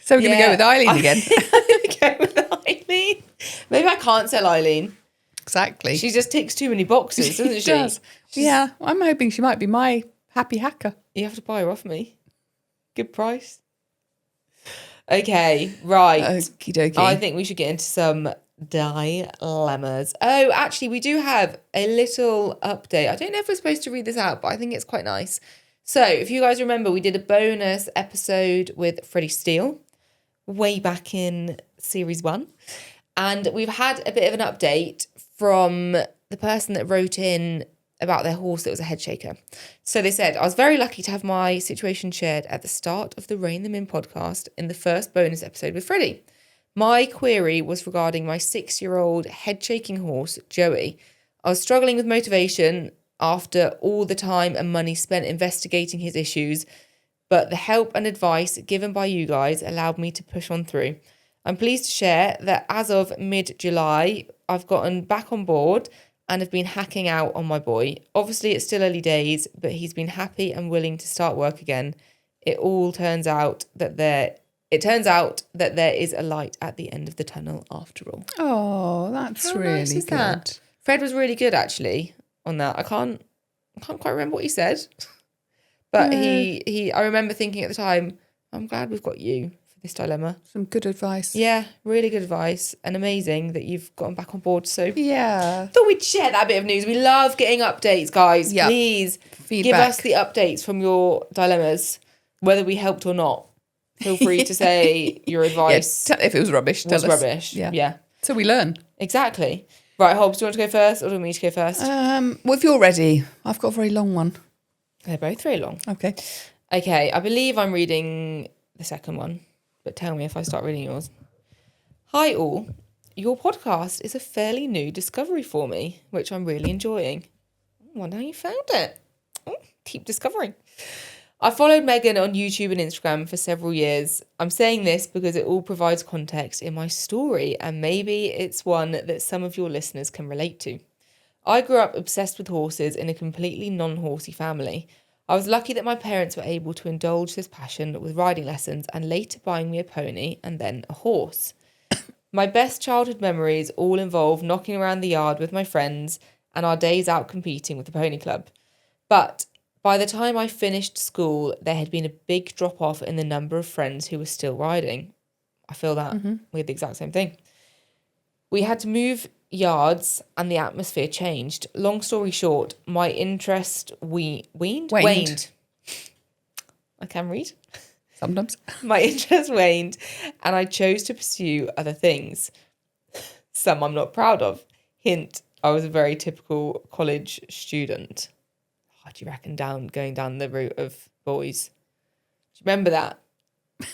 So we're going to go with Eileen again. I'm going to go with Eileen. Maybe I can't sell Eileen. Exactly. She just ticks too many boxes, doesn't she? She does. Yeah. I'm hoping she might be my happy hacker. You have to buy her off me. Good price. Okay, right. Okie dokie. I think we should get into some dilemmas. Oh, actually, we do have a little update. I don't know if we're supposed to read this out, but I think it's quite nice. So, if you guys remember, we did a bonus episode with Freddie Steele way back in series 1. And we've had a bit of an update from the person that wrote in about their horse that was a head shaker. So they said, I was very lucky to have my situation shared at the start of the Rein Them In podcast in the first bonus episode with Freddie. My query was regarding my 6-year-old head shaking horse, Joey. I was struggling with motivation after all the time and money spent investigating his issues, but the help and advice given by you guys allowed me to push on through. I'm pleased to share that as of mid-July, I've gotten back on board and have been hacking out on my boy. Obviously, it's still early days, but he's been happy and willing to start work again. It turns out that there is a light at the end of the tunnel after all. Oh, that's How really nice is good. that? Fred was really good actually on that. I can't quite remember what he said, but I remember thinking at the time, I'm glad we've got you for this dilemma. Some good advice. Yeah, really good advice and amazing that you've gotten back on board. So Yeah. thought we'd share that bit of news. We love getting updates, guys. Yep. Please give Feedback. us the updates from your dilemmas, whether we helped or not. Feel free to say your advice If it was rubbish, tell was us. rubbish. Yeah. Yeah. So we learn. Exactly. Right, Hobbs, do you want to go first or do you want me to go first? Well, if you're ready, I've got a very long one. They're both very long. Okay. Okay, I believe I'm reading the second one, but tell me if I start reading yours. Hi all. Your podcast is a fairly new discovery for me, which I'm really enjoying. I wonder how you found it. Keep discovering. I followed Megan on YouTube and Instagram for several years. I'm saying this because it all provides context in my story, and maybe it's one that some of your listeners can relate to. I grew up obsessed with horses in a completely non-horsey family. I was lucky that my parents were able to indulge this passion with riding lessons and later buying me a pony and then a horse. My best childhood memories all involve knocking around the yard with my friends and our days out competing with the pony club. But by the time I finished school, there had been a big drop-off in the number of friends who were still riding. I feel that we had the exact same thing. We had to move yards and the atmosphere changed. Long story short, my interest waned. I can read. Sometimes. My interest waned and I chose to pursue other things. Some I'm not proud of. Hint, I was a very typical college student. What do you reckon going down the route of boys? Do you remember that?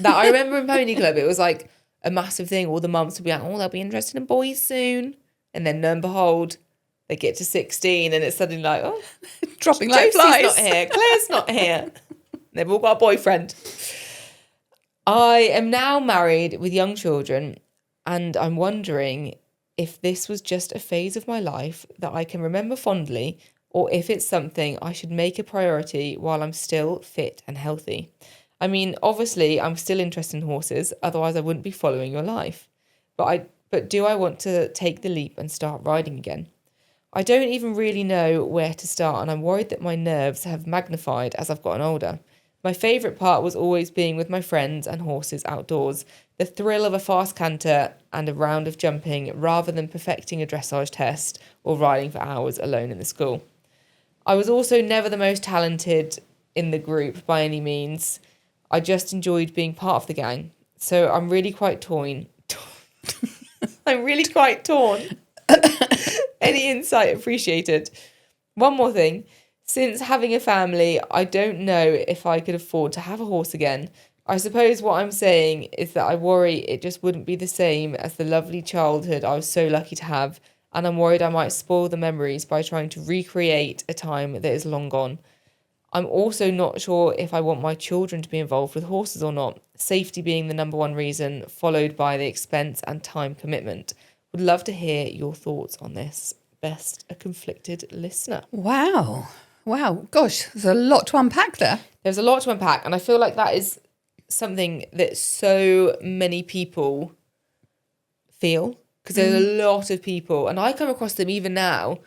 I remember in Pony Club, it was like a massive thing. All the mums would be like, oh, they'll be interested in boys soon. And then lo and behold, they get to 16 and it's suddenly like, oh, dropping like flies. Josie's not here. Claire's not here. They've all got a boyfriend. I am now married with young children and I'm wondering if this was just a phase of my life that I can remember fondly or if it's something I should make a priority while I'm still fit and healthy. I mean, obviously, I'm still interested in horses, otherwise I wouldn't be following your life. But do I want to take the leap and start riding again? I don't even really know where to start, and I'm worried that my nerves have magnified as I've gotten older. My favourite part was always being with my friends and horses outdoors, the thrill of a fast canter and a round of jumping rather than perfecting a dressage test or riding for hours alone in the school. I was also never the most talented in the group by any means. I just enjoyed being part of the gang. So I'm really quite torn. I'm really quite torn. Any insight appreciated. One more thing. Since having a family, I don't know if I could afford to have a horse again. I suppose what I'm saying is that I worry it just wouldn't be the same as the lovely childhood I was so lucky to have, and I'm worried I might spoil the memories by trying to recreate a time that is long gone. I'm also not sure if I want my children to be involved with horses or not, safety being the number one reason, followed by the expense and time commitment. Would love to hear your thoughts on this. Best, a conflicted listener. Wow. Gosh, there's a lot to unpack there. There's a lot to unpack, and I feel like that is something that so many people feel, because there's a lot of people, and I come across them even now,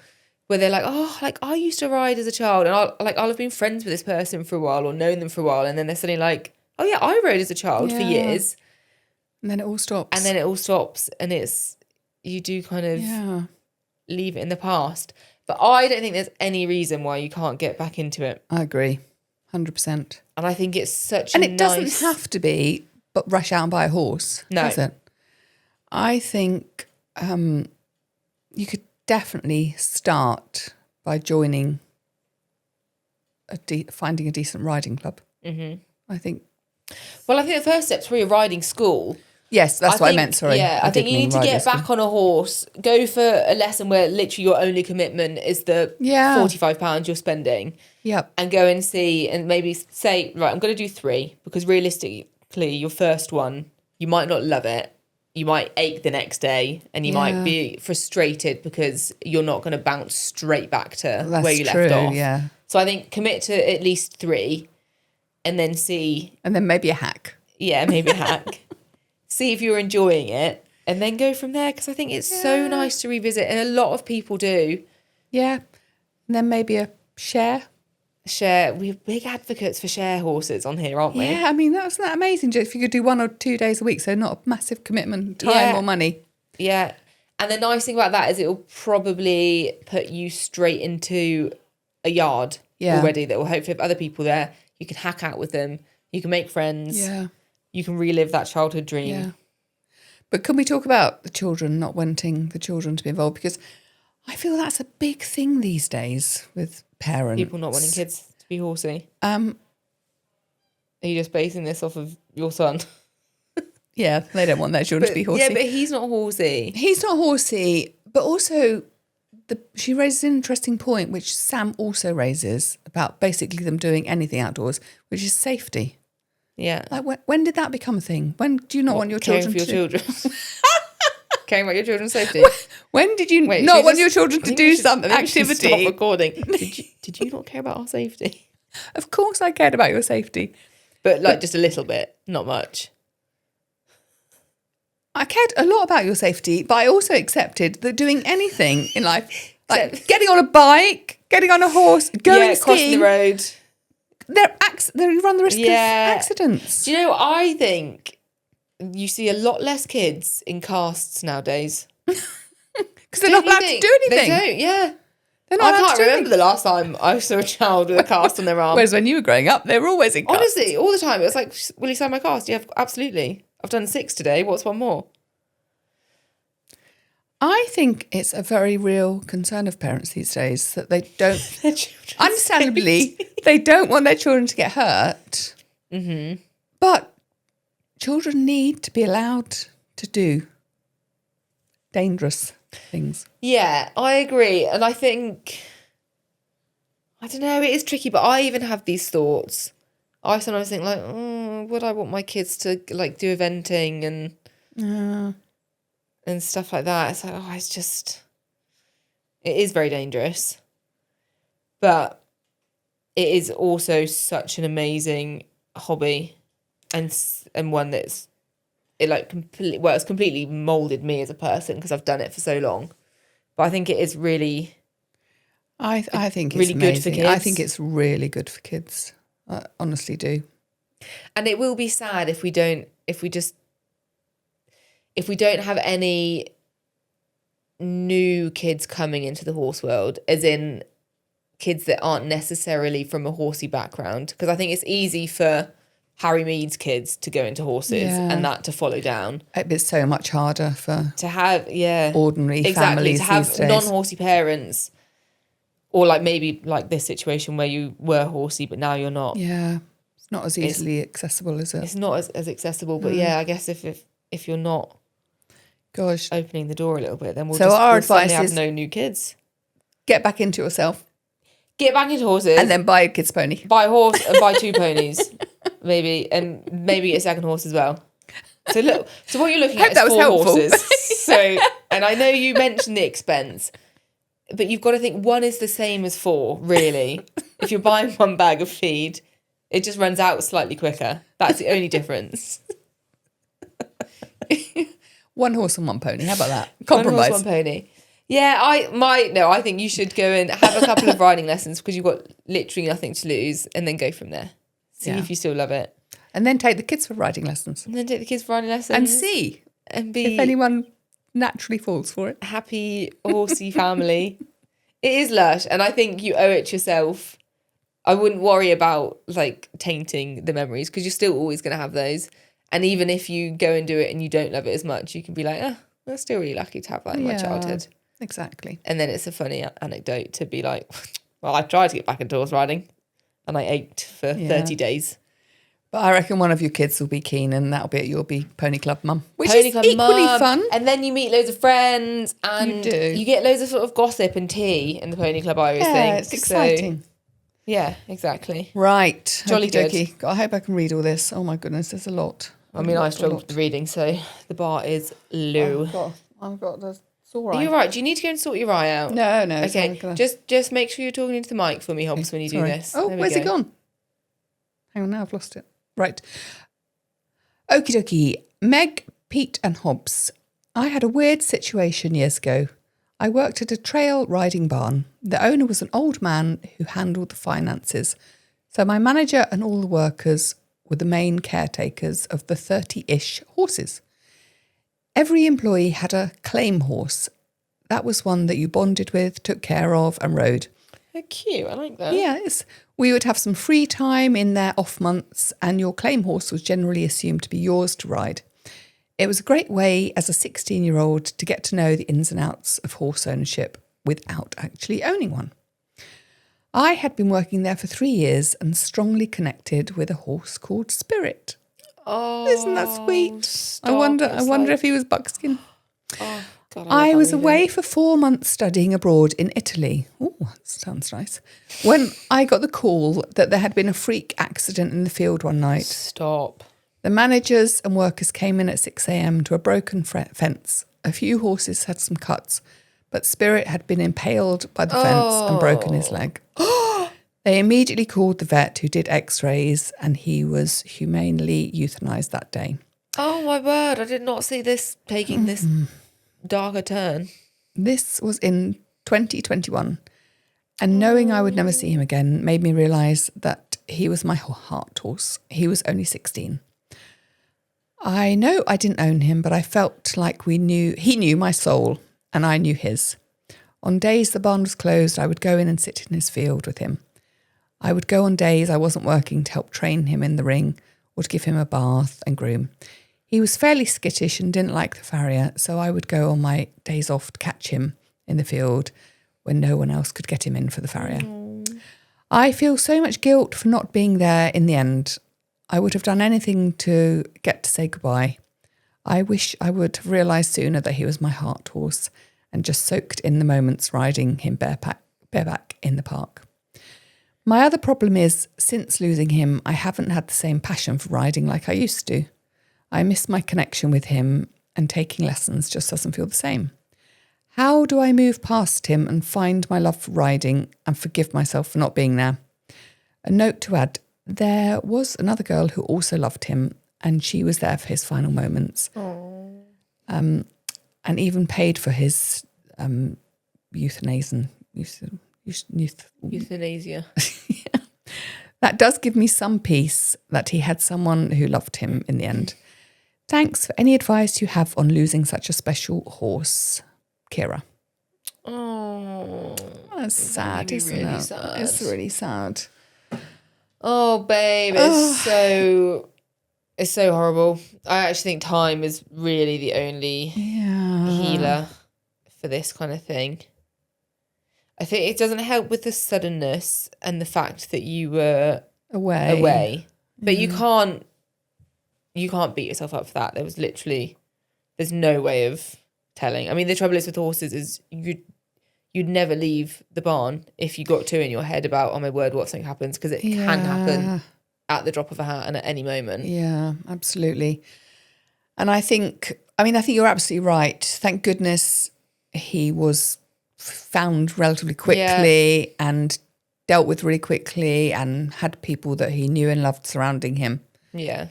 where they're like, oh, like I used to ride as a child, and I'll have been friends with this person for a while or known them for a while, and then they're suddenly like, oh yeah, I rode as a child for years. And then it all stops. And it's, you do kind of leave it in the past. But I don't think there's any reason why you can't get back into it. I agree, 100%. And I think it's such and it doesn't have to be, but rush out and buy a horse, does it? I think you could definitely start by joining finding a decent riding club. Mm-hmm. I think. Well, I think the first step's probably a riding school. Yes, that's what I meant, sorry. Yeah, I think you need to get back on a horse, go for a lesson where literally your only commitment is the £45 you're spending. Yep. And go and see and maybe say, right, I'm going to do 3, because realistically, your first one, you might not love it. You might ache the next day and you might be frustrated because you're not going to bounce straight back to where you left off. Yeah. So I think commit to at least 3 and then see. And then maybe a hack. Yeah, maybe a hack. See if you're enjoying it and then go from there, because I think it's so nice to revisit, and a lot of people do. Yeah. And then maybe a share. We're big advocates for share horses on here, aren't we? Yeah, I mean, wasn't that amazing? If you could do 1 or 2 days a week, so not a massive commitment, time or money. Yeah. And the nice thing about that is it will probably put you straight into a yard already that will hopefully have other people there. You can hack out with them. You can make friends. Yeah. you can relive that childhood dream. Yeah. But can we talk about the children, not wanting the children to be involved? Because I feel that's a big thing these days with parents. People not wanting kids to be horsey. Are you just basing this off of your son? Yeah, they don't want their children to be horsey. Yeah, but he's not horsey. He's not horsey, but also she raises an interesting point, which Sam also raises, about basically them doing anything outdoors, which is safety. Yeah. Like, when did that become a thing? When do you not want your children for your children? Caring about your children's safety. When did you Wait, not want your children to do some I think we should activity? Stop recording. Did you not care about our safety? Of course I cared about your safety. But just a little bit, not much. I cared a lot about your safety, but I also accepted that doing anything in life, like getting on a bike, getting on a horse, going crossing skiing, the road. They run the risk of accidents. Do you know what I think? You see a lot less kids in casts nowadays. Because they're not allowed to do anything. They don't, yeah. They're not I allowed can't to do remember the last time I saw a child with a cast on their arm. Whereas when you were growing up, they were always in casts. Honestly, all the time. It was like, will you sign my cast? Yeah, absolutely. I've done 6 today. What's one more? I think it's a very real concern of parents these days that they don't, understandably, they don't want their children to get hurt. Mm-hmm. But children need to be allowed to do dangerous things. Yeah, I agree. And I think, I don't know, it is tricky, but I even have these thoughts. I sometimes think would I want my kids to do eventing and stuff like that? It's like, it is very dangerous. But it is also such an amazing hobby and one that's, it's completely moulded me as a person because I've done it for so long. But I think it is really... I think it's really amazing. good for kids. I think it's really good for kids. I honestly do. And it will be sad if we don't have any new kids coming into the horse world, as in kids that aren't necessarily from a horsey background. Because I think it's easy for Harry Mead's kids to go into horses and that to follow down. It's so much harder to have ordinary families to have these days. non-horsey parents, or maybe this situation where you were horsey but now you're not. Yeah, it's not as easily accessible, is it? It's not as accessible, but I guess if you're not opening the door a little bit, then we'll advice is have no new kids. Get back into yourself. Get back into horses. And then buy a kid's pony. Buy a horse and buy 2 ponies, maybe, and maybe a second horse as well. So look, what you're looking at is 4 horses. So, and I know you mentioned the expense, but you've got to think 1 is the same as 4, really. If you're buying 1 bag of feed, it just runs out slightly quicker. That's the only difference. 1 horse and 1 pony. How about that? Compromise. 1 horse, 1 pony. Yeah, I think you should go and have a couple of riding lessons because you've got literally nothing to lose, and then go from there. See if you still love it. And then take the kids for riding lessons. And then take the kids for riding lessons. And see if anyone naturally falls for it. Happy, horsey family. It is lush, and I think you owe it to yourself. I wouldn't worry about tainting the memories because you're still always going to have those. And even if you go and do it and you don't love it as much, you can be like, I'm still really lucky to have that in my childhood. Exactly. And then it's a funny anecdote to be like, well, I tried to get back into horse riding and I ached for 30 days. But I reckon one of your kids will be keen, and you'll be Pony Club mum, which Pony is Club equally mum. fun. And then you meet loads of friends, and You do. you get loads of sort of gossip and tea in the Pony Club, I always think. Yeah, it's exciting. Yeah, exactly. Right. Jolly good. Dokey. I hope I can read all this. Oh my goodness, there's a lot. I mean, I struggle with reading, so the bar is low. I've got the sore eye. Are you right? Do you need to go and sort your eye out? No. Okay, just make sure you're talking into the mic for me, Hobs, when you do this. Oh, where's it gone? Hang on, now I've lost it. Right. Okie dokie. Meg, Pete and Hobs. I had a weird situation years ago. I worked at a trail riding barn. The owner was an old man who handled the finances. So my manager and all the workers were the main caretakers of the 30-ish horses. Every employee had a claim horse. That was one that you bonded with, took care of and rode. They're cute. I like that. Yes. We would have some free time in their off months, and your claim horse was generally assumed to be yours to ride. It was a great way as a 16-year-old to get to know the ins and outs of horse ownership without actually owning one. I had been working there for 3 years and strongly connected with a horse called Spirit. Oh, Isn't that sweet? stop. I wonder It's if he was buckskin. Oh, God, I love was that movie. away for 4 months studying abroad in Italy. Oh, that sounds nice. When I got the call that there had been a freak accident in the field one night. Stop. The managers and workers came in at 6 a.m. to a broken fence. A few horses had some cuts, but Spirit had been impaled by the fence and broken his leg. They immediately called the vet who did x-rays, and he was humanely euthanized that day. Oh, my word. I did not see this taking this darker turn. This was in 2021, and knowing I would never see him again made me realise that he was my heart horse. He was only 16. I know I didn't own him, but I felt like he knew my soul and I knew his. On days the barn was closed, I would go in and sit in his field with him. I would go on days I wasn't working to help train him in the ring or to give him a bath and groom. He was fairly skittish and didn't like the farrier, so I would go on my days off to catch him in the field when no one else could get him in for the farrier. I feel so much guilt for not being there in the end. I would have done anything to get to say goodbye. I wish I would have realised sooner that he was my heart horse and just soaked in the moments riding him bareback in the park. My other problem is, since losing him, I haven't had the same passion for riding like I used to. I miss my connection with him, and taking lessons just doesn't feel the same. How do I move past him and find my love for riding and forgive myself for not being there? A note to add, there was another girl who also loved him, and she was there for his final moments. And even paid for his euthanasia. Yeah. That does give me some peace that he had someone who loved him in the end. Thanks for any advice you have on losing such a special horse, Kira. Oh, That's sad, really, isn't really it? sad. It's really sad. Oh, babe, it's so horrible. I actually think time is really the only healer for this kind of thing. I think it doesn't help with the suddenness and the fact that you were away. But you can't beat yourself up for that. There's no way of telling. I mean, the trouble is with horses is you'd never leave the barn if you got too in your head about, oh my word, what something happens, because it can happen at the drop of a hat and at any moment. Yeah, absolutely. And I think you're absolutely right. Thank goodness he was found relatively quickly and dealt with really quickly and had people that he knew and loved surrounding him. Yeah.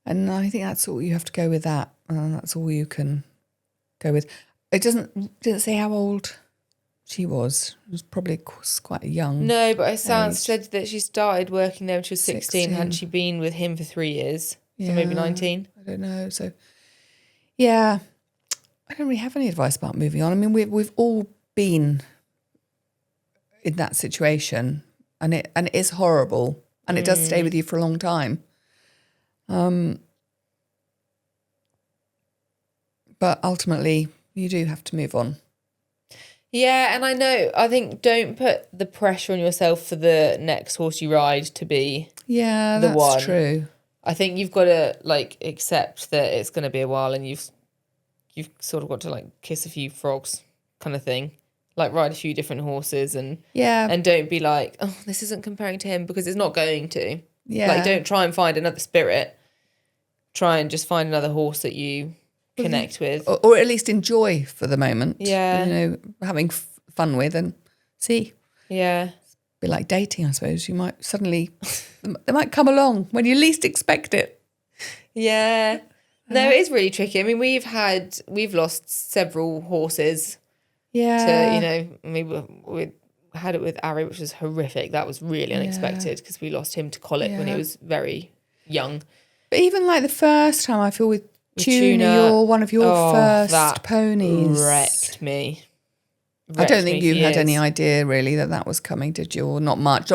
And I think that's all you have to go with that. That's all you can go with. It didn't say how old she was. It was probably quite young. No, but it said that she started working there when she was 16. Hadn't she been with him for 3 years? So maybe 19? I don't know. So, yeah, I don't really have any advice about moving on. I mean, we've all been in that situation, and it is horrible, and it does stay with you for a long time. But ultimately, you do have to move on. Yeah, and I think don't put the pressure on yourself for the next horse you ride to be the one. That's true. I think you've got to accept that it's going to be a while, and you've sort of got to kiss a few frogs kind of thing. Ride a few different horses and don't be like, oh, this isn't comparing to him, because it's not going to. Yeah. Don't try and find another Spirit. Try and just find another horse that you connect with. Or at least enjoy for the moment. Yeah. Having fun with and see. Yeah. Be like dating, I suppose. You might suddenly, they might come along when you least expect it. Yeah. No, it is really tricky. I mean, we've lost several horses. Yeah. We had it with Ari, which was horrific. That was really unexpected because we lost him to colic when he was very young. But even the first time, I feel with Tuna, one of your first ponies. Wrecked me. I don't think me you for had any years. idea really that was coming, did you? Or not much,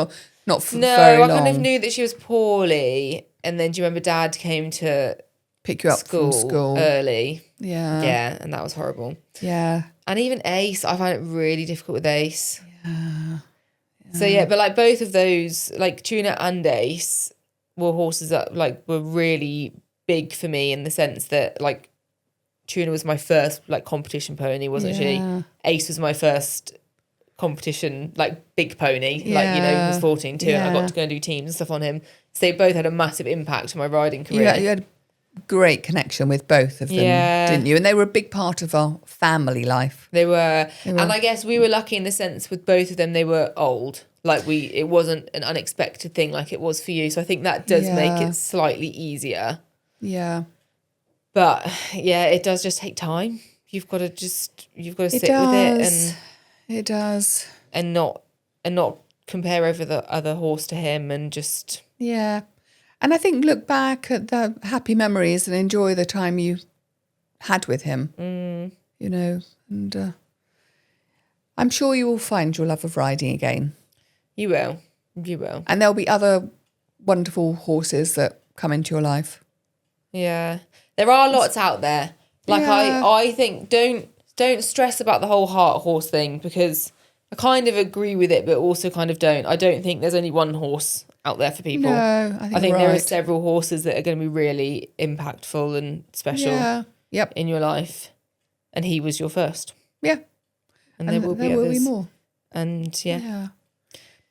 not for No, very I long. kind of knew that she was poorly, and then do you remember Dad came to Pick you up from school. early? Yeah. Yeah, and that was horrible. Yeah. And even Ace, I find it really difficult with Ace. Yeah. So yeah, but like both of those, like Tuna and Ace, were horses that like were really big for me in the sense that like Tuna was my first like competition pony, wasn't she? Ace was my first competition like big pony, like you know, he was 14 too, and I got to go and do teams and stuff on him. So they both had a massive impact on my riding career. You had a great connection with both of them, didn't you? And they were a big part of our family life. They were. And I guess we were lucky in the sense with both of them, they were old. Like it wasn't an unexpected thing like it was for you. So I think that does make it slightly easier. Yeah. But yeah, it does just take time. You've got to sit with it and it does. And not compare over the other horse to him and just And I think look back at the happy memories and enjoy the time you had with him. You know, and I'm sure you will find your love of riding again. You will. And there'll be other wonderful horses that come into your life. Yeah. There are lots out there. Like I think don't stress about the whole heart horse thing because I kind of agree with it, but also kind of don't. I don't think there's only one horse out there for people. No, I think there are several horses that are going to be really impactful and special in your life. And he was your first. Yeah. And there will be others. Be more. And yeah.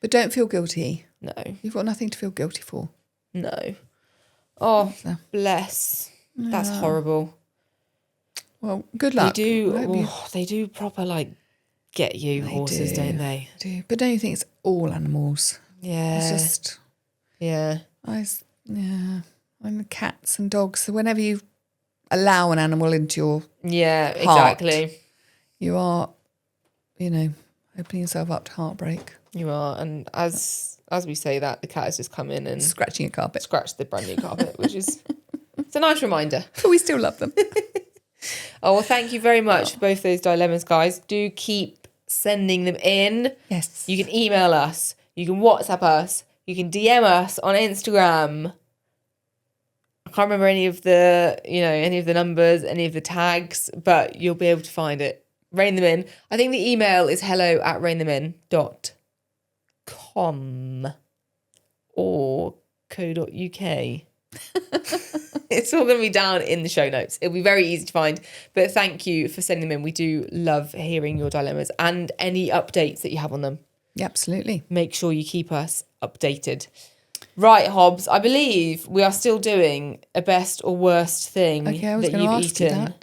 But don't feel guilty. No. You've got nothing to feel guilty for. No. Oh, bless. That's horrible. Well, good luck. They do proper like get you horses, don't they? Do. But don't you think it's all animals? Yeah. It's just and cats and dogs. So whenever you allow an animal into your heart, exactly. You are, opening yourself up to heartbreak. You are, and as we say that, the cat has just come in and scratching a carpet, scratched the brand new carpet, which is it's a nice reminder. But we still love them. Oh well, thank you very much for both those dilemmas, guys. Do keep sending them in. Yes, you can email us, you can WhatsApp us, you can DM us on Instagram. I can't remember any of the numbers, any of the tags, but you'll be able to find it. Rein Them In. I think the email is hello@reinthemin.com or co.uk. It's all going to be down in the show notes. It'll be very easy to find. But thank you for sending them in. We do love hearing your dilemmas and any updates that you have on them. Yeah, absolutely. Make sure you keep us updated. Right, Hobbs, I believe we are still doing a best or worst thing that you've eaten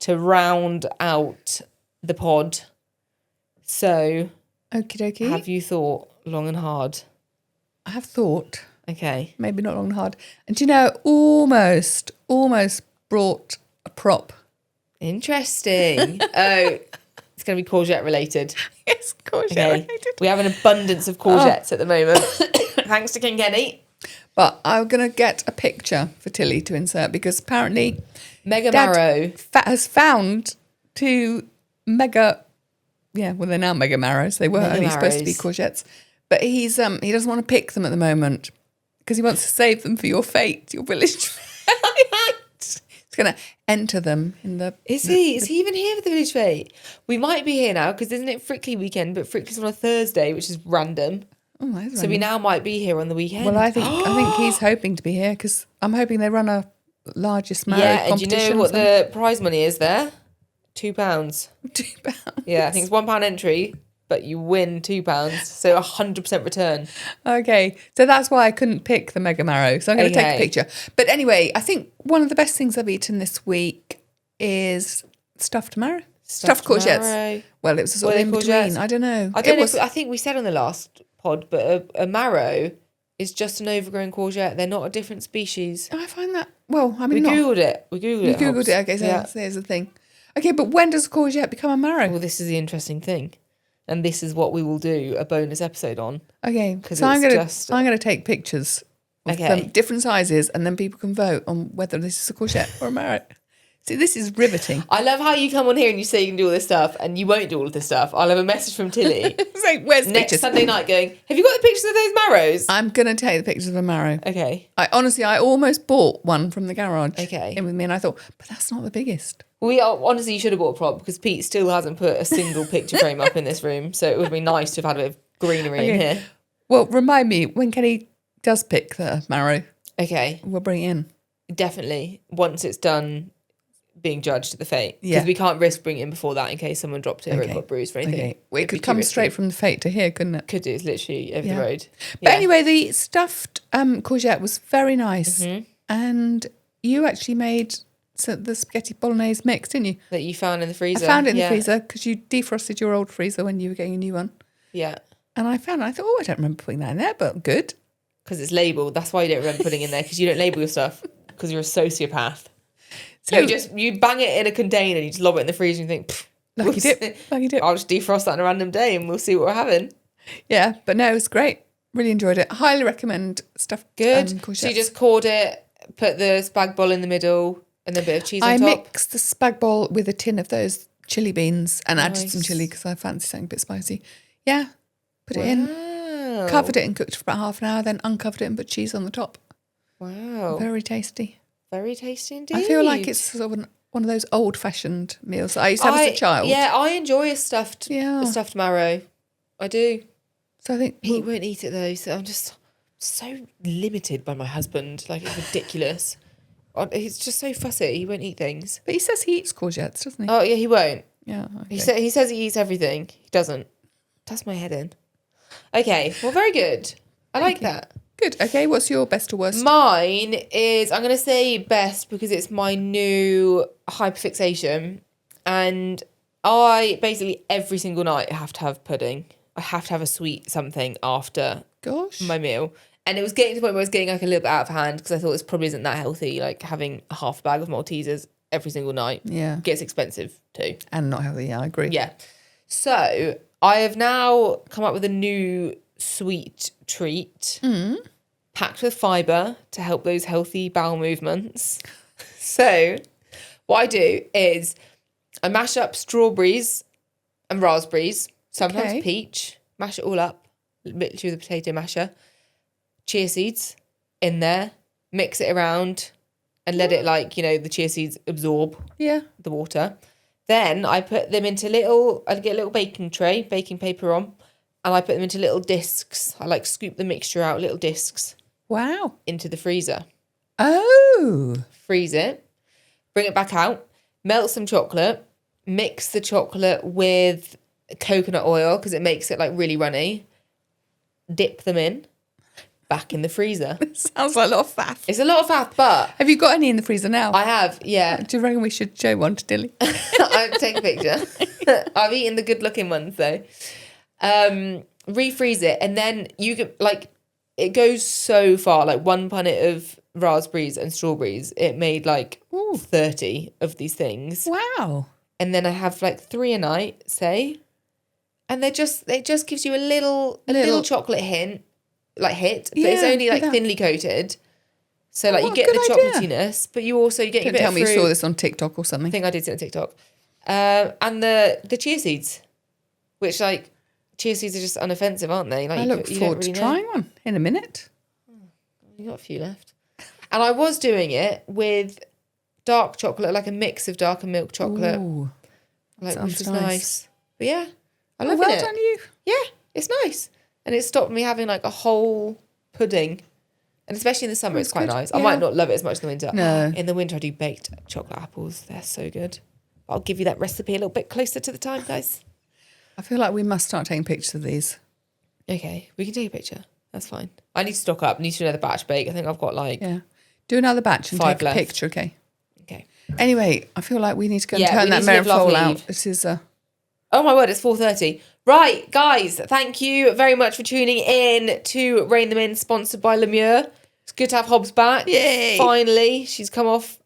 to round out the pod. So, okie dokie. Have you thought long and hard? I have thought. Okay. Maybe not long and hard. And do you know, almost brought a prop. Interesting. It's going to be courgette related. Yes, courgette related. We have an abundance of courgettes at the moment. Thanks to King Kenny. But I'm going to get a picture for Tilly to insert because apparently Mega Dad Marrow has found two mega, they're now Mega Marrows. They were only supposed to be courgettes. But he doesn't want to pick them at the moment because he wants to save them for your fate, your village fate. He's going to enter them in the... Is he even here for the village fete? We might be here now because isn't it Frickley weekend? But Frickley's on a Thursday, which is random. Oh, that's so random. We now might be here on the weekend. Well, I think he's hoping to be here because I'm hoping they run a largest marrow competition. And do you know what the prize money is there? £2. £2. Yeah, I think it's £1 entry, but you win £2, so 100% return. Okay, so that's why I couldn't pick the Mega Marrow. So I'm going to take a picture. But anyway, I think one of the best things I've eaten this week is stuffed marrow. Stuffed courgettes. Marrow. Well, it was sort of in between. I don't know. I think we said on the last pod, but a marrow is just an overgrown courgette. They're not a different species. I find that, well, I mean, We Googled it. You Googled it. Okay, so there's the thing. Okay, but when does a courgette become a marrow? Well, this is the interesting thing. And this is what we will do a bonus episode on. Okay, so I'm going to take pictures of them, different sizes, and then people can vote on whether this is a courgette or a marrow. See, this is riveting. I love how you come on here and you say you can do all this stuff and you won't do all of this stuff. I'll have a message from Tilly It's like, where's the next pictures? Sunday night going, have you got the pictures of those marrows? I'm going to take the pictures of a marrow. Okay. I almost bought one from the garage. Okay. In with me, and I thought, but that's not the biggest. Honestly, you should have bought a prop because Pete still hasn't put a single picture frame up in this room. So it would be nice to have had a bit of greenery in here. Well, remind me when Kelly does pick the marrow. Okay. We'll bring it in. Definitely. Once it's done being judged at the fate. Because Yeah. we can't risk bringing it in before that in case someone dropped it or it got bruised or anything. Okay. Well, it It'd be could too come risky. straight from the fate to here, couldn't it? Could do. It's literally over Yeah. the road. But Yeah. anyway, the stuffed courgette was very nice. Mm-hmm. And you actually made the spaghetti bolognese mix, didn't you? That you found in the freezer. I found it in Yeah. the freezer because you defrosted your old freezer when you were getting a new one. Yeah. And I found it. I thought, I don't remember putting that in there, but good. Because it's labelled. That's why you don't remember putting it in there because you don't label your stuff because you're a sociopath. So You bang it in a container, you just lob it in the freezer and you think, lucky whoops. dip. Lucky dip. I'll just defrost that on a random day and we'll see what we're having. Yeah, but no, it was great. Really enjoyed it. Highly recommend stuffed Good. courgettes. So you just cored it, put the spag bol in the middle and then a bit of cheese on I top. mixed the spag bol with a tin of those chili beans and added some Nice. chili because I fancy something a bit spicy. Yeah, put it in, Wow. covered it and cooked for about half an hour, then uncovered it and put cheese on the top. Wow. Very tasty. Very tasty indeed. I feel like it's sort of one of those old-fashioned meals that I used to have as a child. Yeah, I enjoy a stuffed marrow. I do. So I think Pete won't eat it though, so I'm just so limited by my husband. Like, it's ridiculous. He's just so fussy. He won't eat things. but he says he eats courgettes, doesn't he? Oh yeah, he won't. Yeah. He Okay. he says he eats everything. He doesn't. Does my head in. Okay, well, very good. I like that. Good. Okay, what's your best or worst? Mine is, I'm going to say best because it's my new hyperfixation. And I basically every single night have to have pudding. I have to have a sweet something after Gosh. my meal. And it was getting to the point where I was getting like a little bit out of hand because I thought this probably isn't that healthy. Like having a half bag of Maltesers every single night Yeah. gets expensive too. And not healthy, yeah, I agree. Yeah. So I have now come up with a new sweet treat packed with fibre to help those healthy bowel movements. So what I do is I mash up strawberries and raspberries, sometimes Okay. peach, mash it all up, literally with a potato masher, chia seeds in there, mix it around and let it the chia seeds absorb Yeah. the water. Then I put them into I get a little baking tray, baking paper on, and I put them into little discs. I scoop the mixture out, little discs, Wow. into the freezer. Oh. Freeze it, bring it back out, melt some chocolate, mix the chocolate with coconut oil because it makes it really runny. Dip them in, back in the freezer. Sounds like a lot of faff. It's a lot of faff, but Have you got any in the freezer now? I have, yeah. Do you reckon we should show one to Dilly? I'll take a picture. I've eaten the good looking ones though. Refreeze it and then you can it goes so far. One punnet of raspberries and strawberries, it made 30 of these things. Wow. And then I have 3 a night, say. And it just gives you a little chocolate hit, but it's Yeah, only without- thinly coated. So Oh, you get the good idea. chocolatiness, but you also get Don't a bit tell of me you fruit. saw this on TikTok or I something. think I did see it on TikTok. And the chia seeds, which chia seeds are just unoffensive, aren't they? I look forward to trying one in a minute. You got a few left. And I was doing it with dark chocolate, like a mix of dark and milk chocolate, Ooh. which sounds was nice. nice. But yeah, I Oh, love well it. done you. Yeah, it's nice, and it stopped me having a whole pudding. And especially in the summer, it's quite good. nice. I Yeah. might not love it as much in the winter. No. In the winter, I do baked chocolate apples. They're so good. I'll give you that recipe a little bit closer to the time, guys. I feel like we must start taking pictures of these. Okay, we can take a picture. That's fine. I need to stock up. I need to do another batch bake. I think I've got Yeah. Do another batch and 5 take left. a picture, okay? Okay. Anyway, I feel like we need to go and Yeah, turn we that need to live, love, Merry leave. out. This is Oh my word, it's 4:30. Right, guys, thank you very much for tuning in to Rein Them In, sponsored by Lemure. It's good to have Hobs back. Yay. Finally, she's come off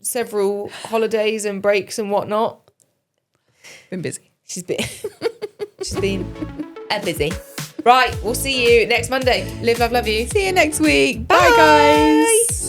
several holidays and breaks and whatnot. been busy. She's been busy. Right, we'll see you next Monday. Live, love, love you. See you next week. Bye. Bye guys.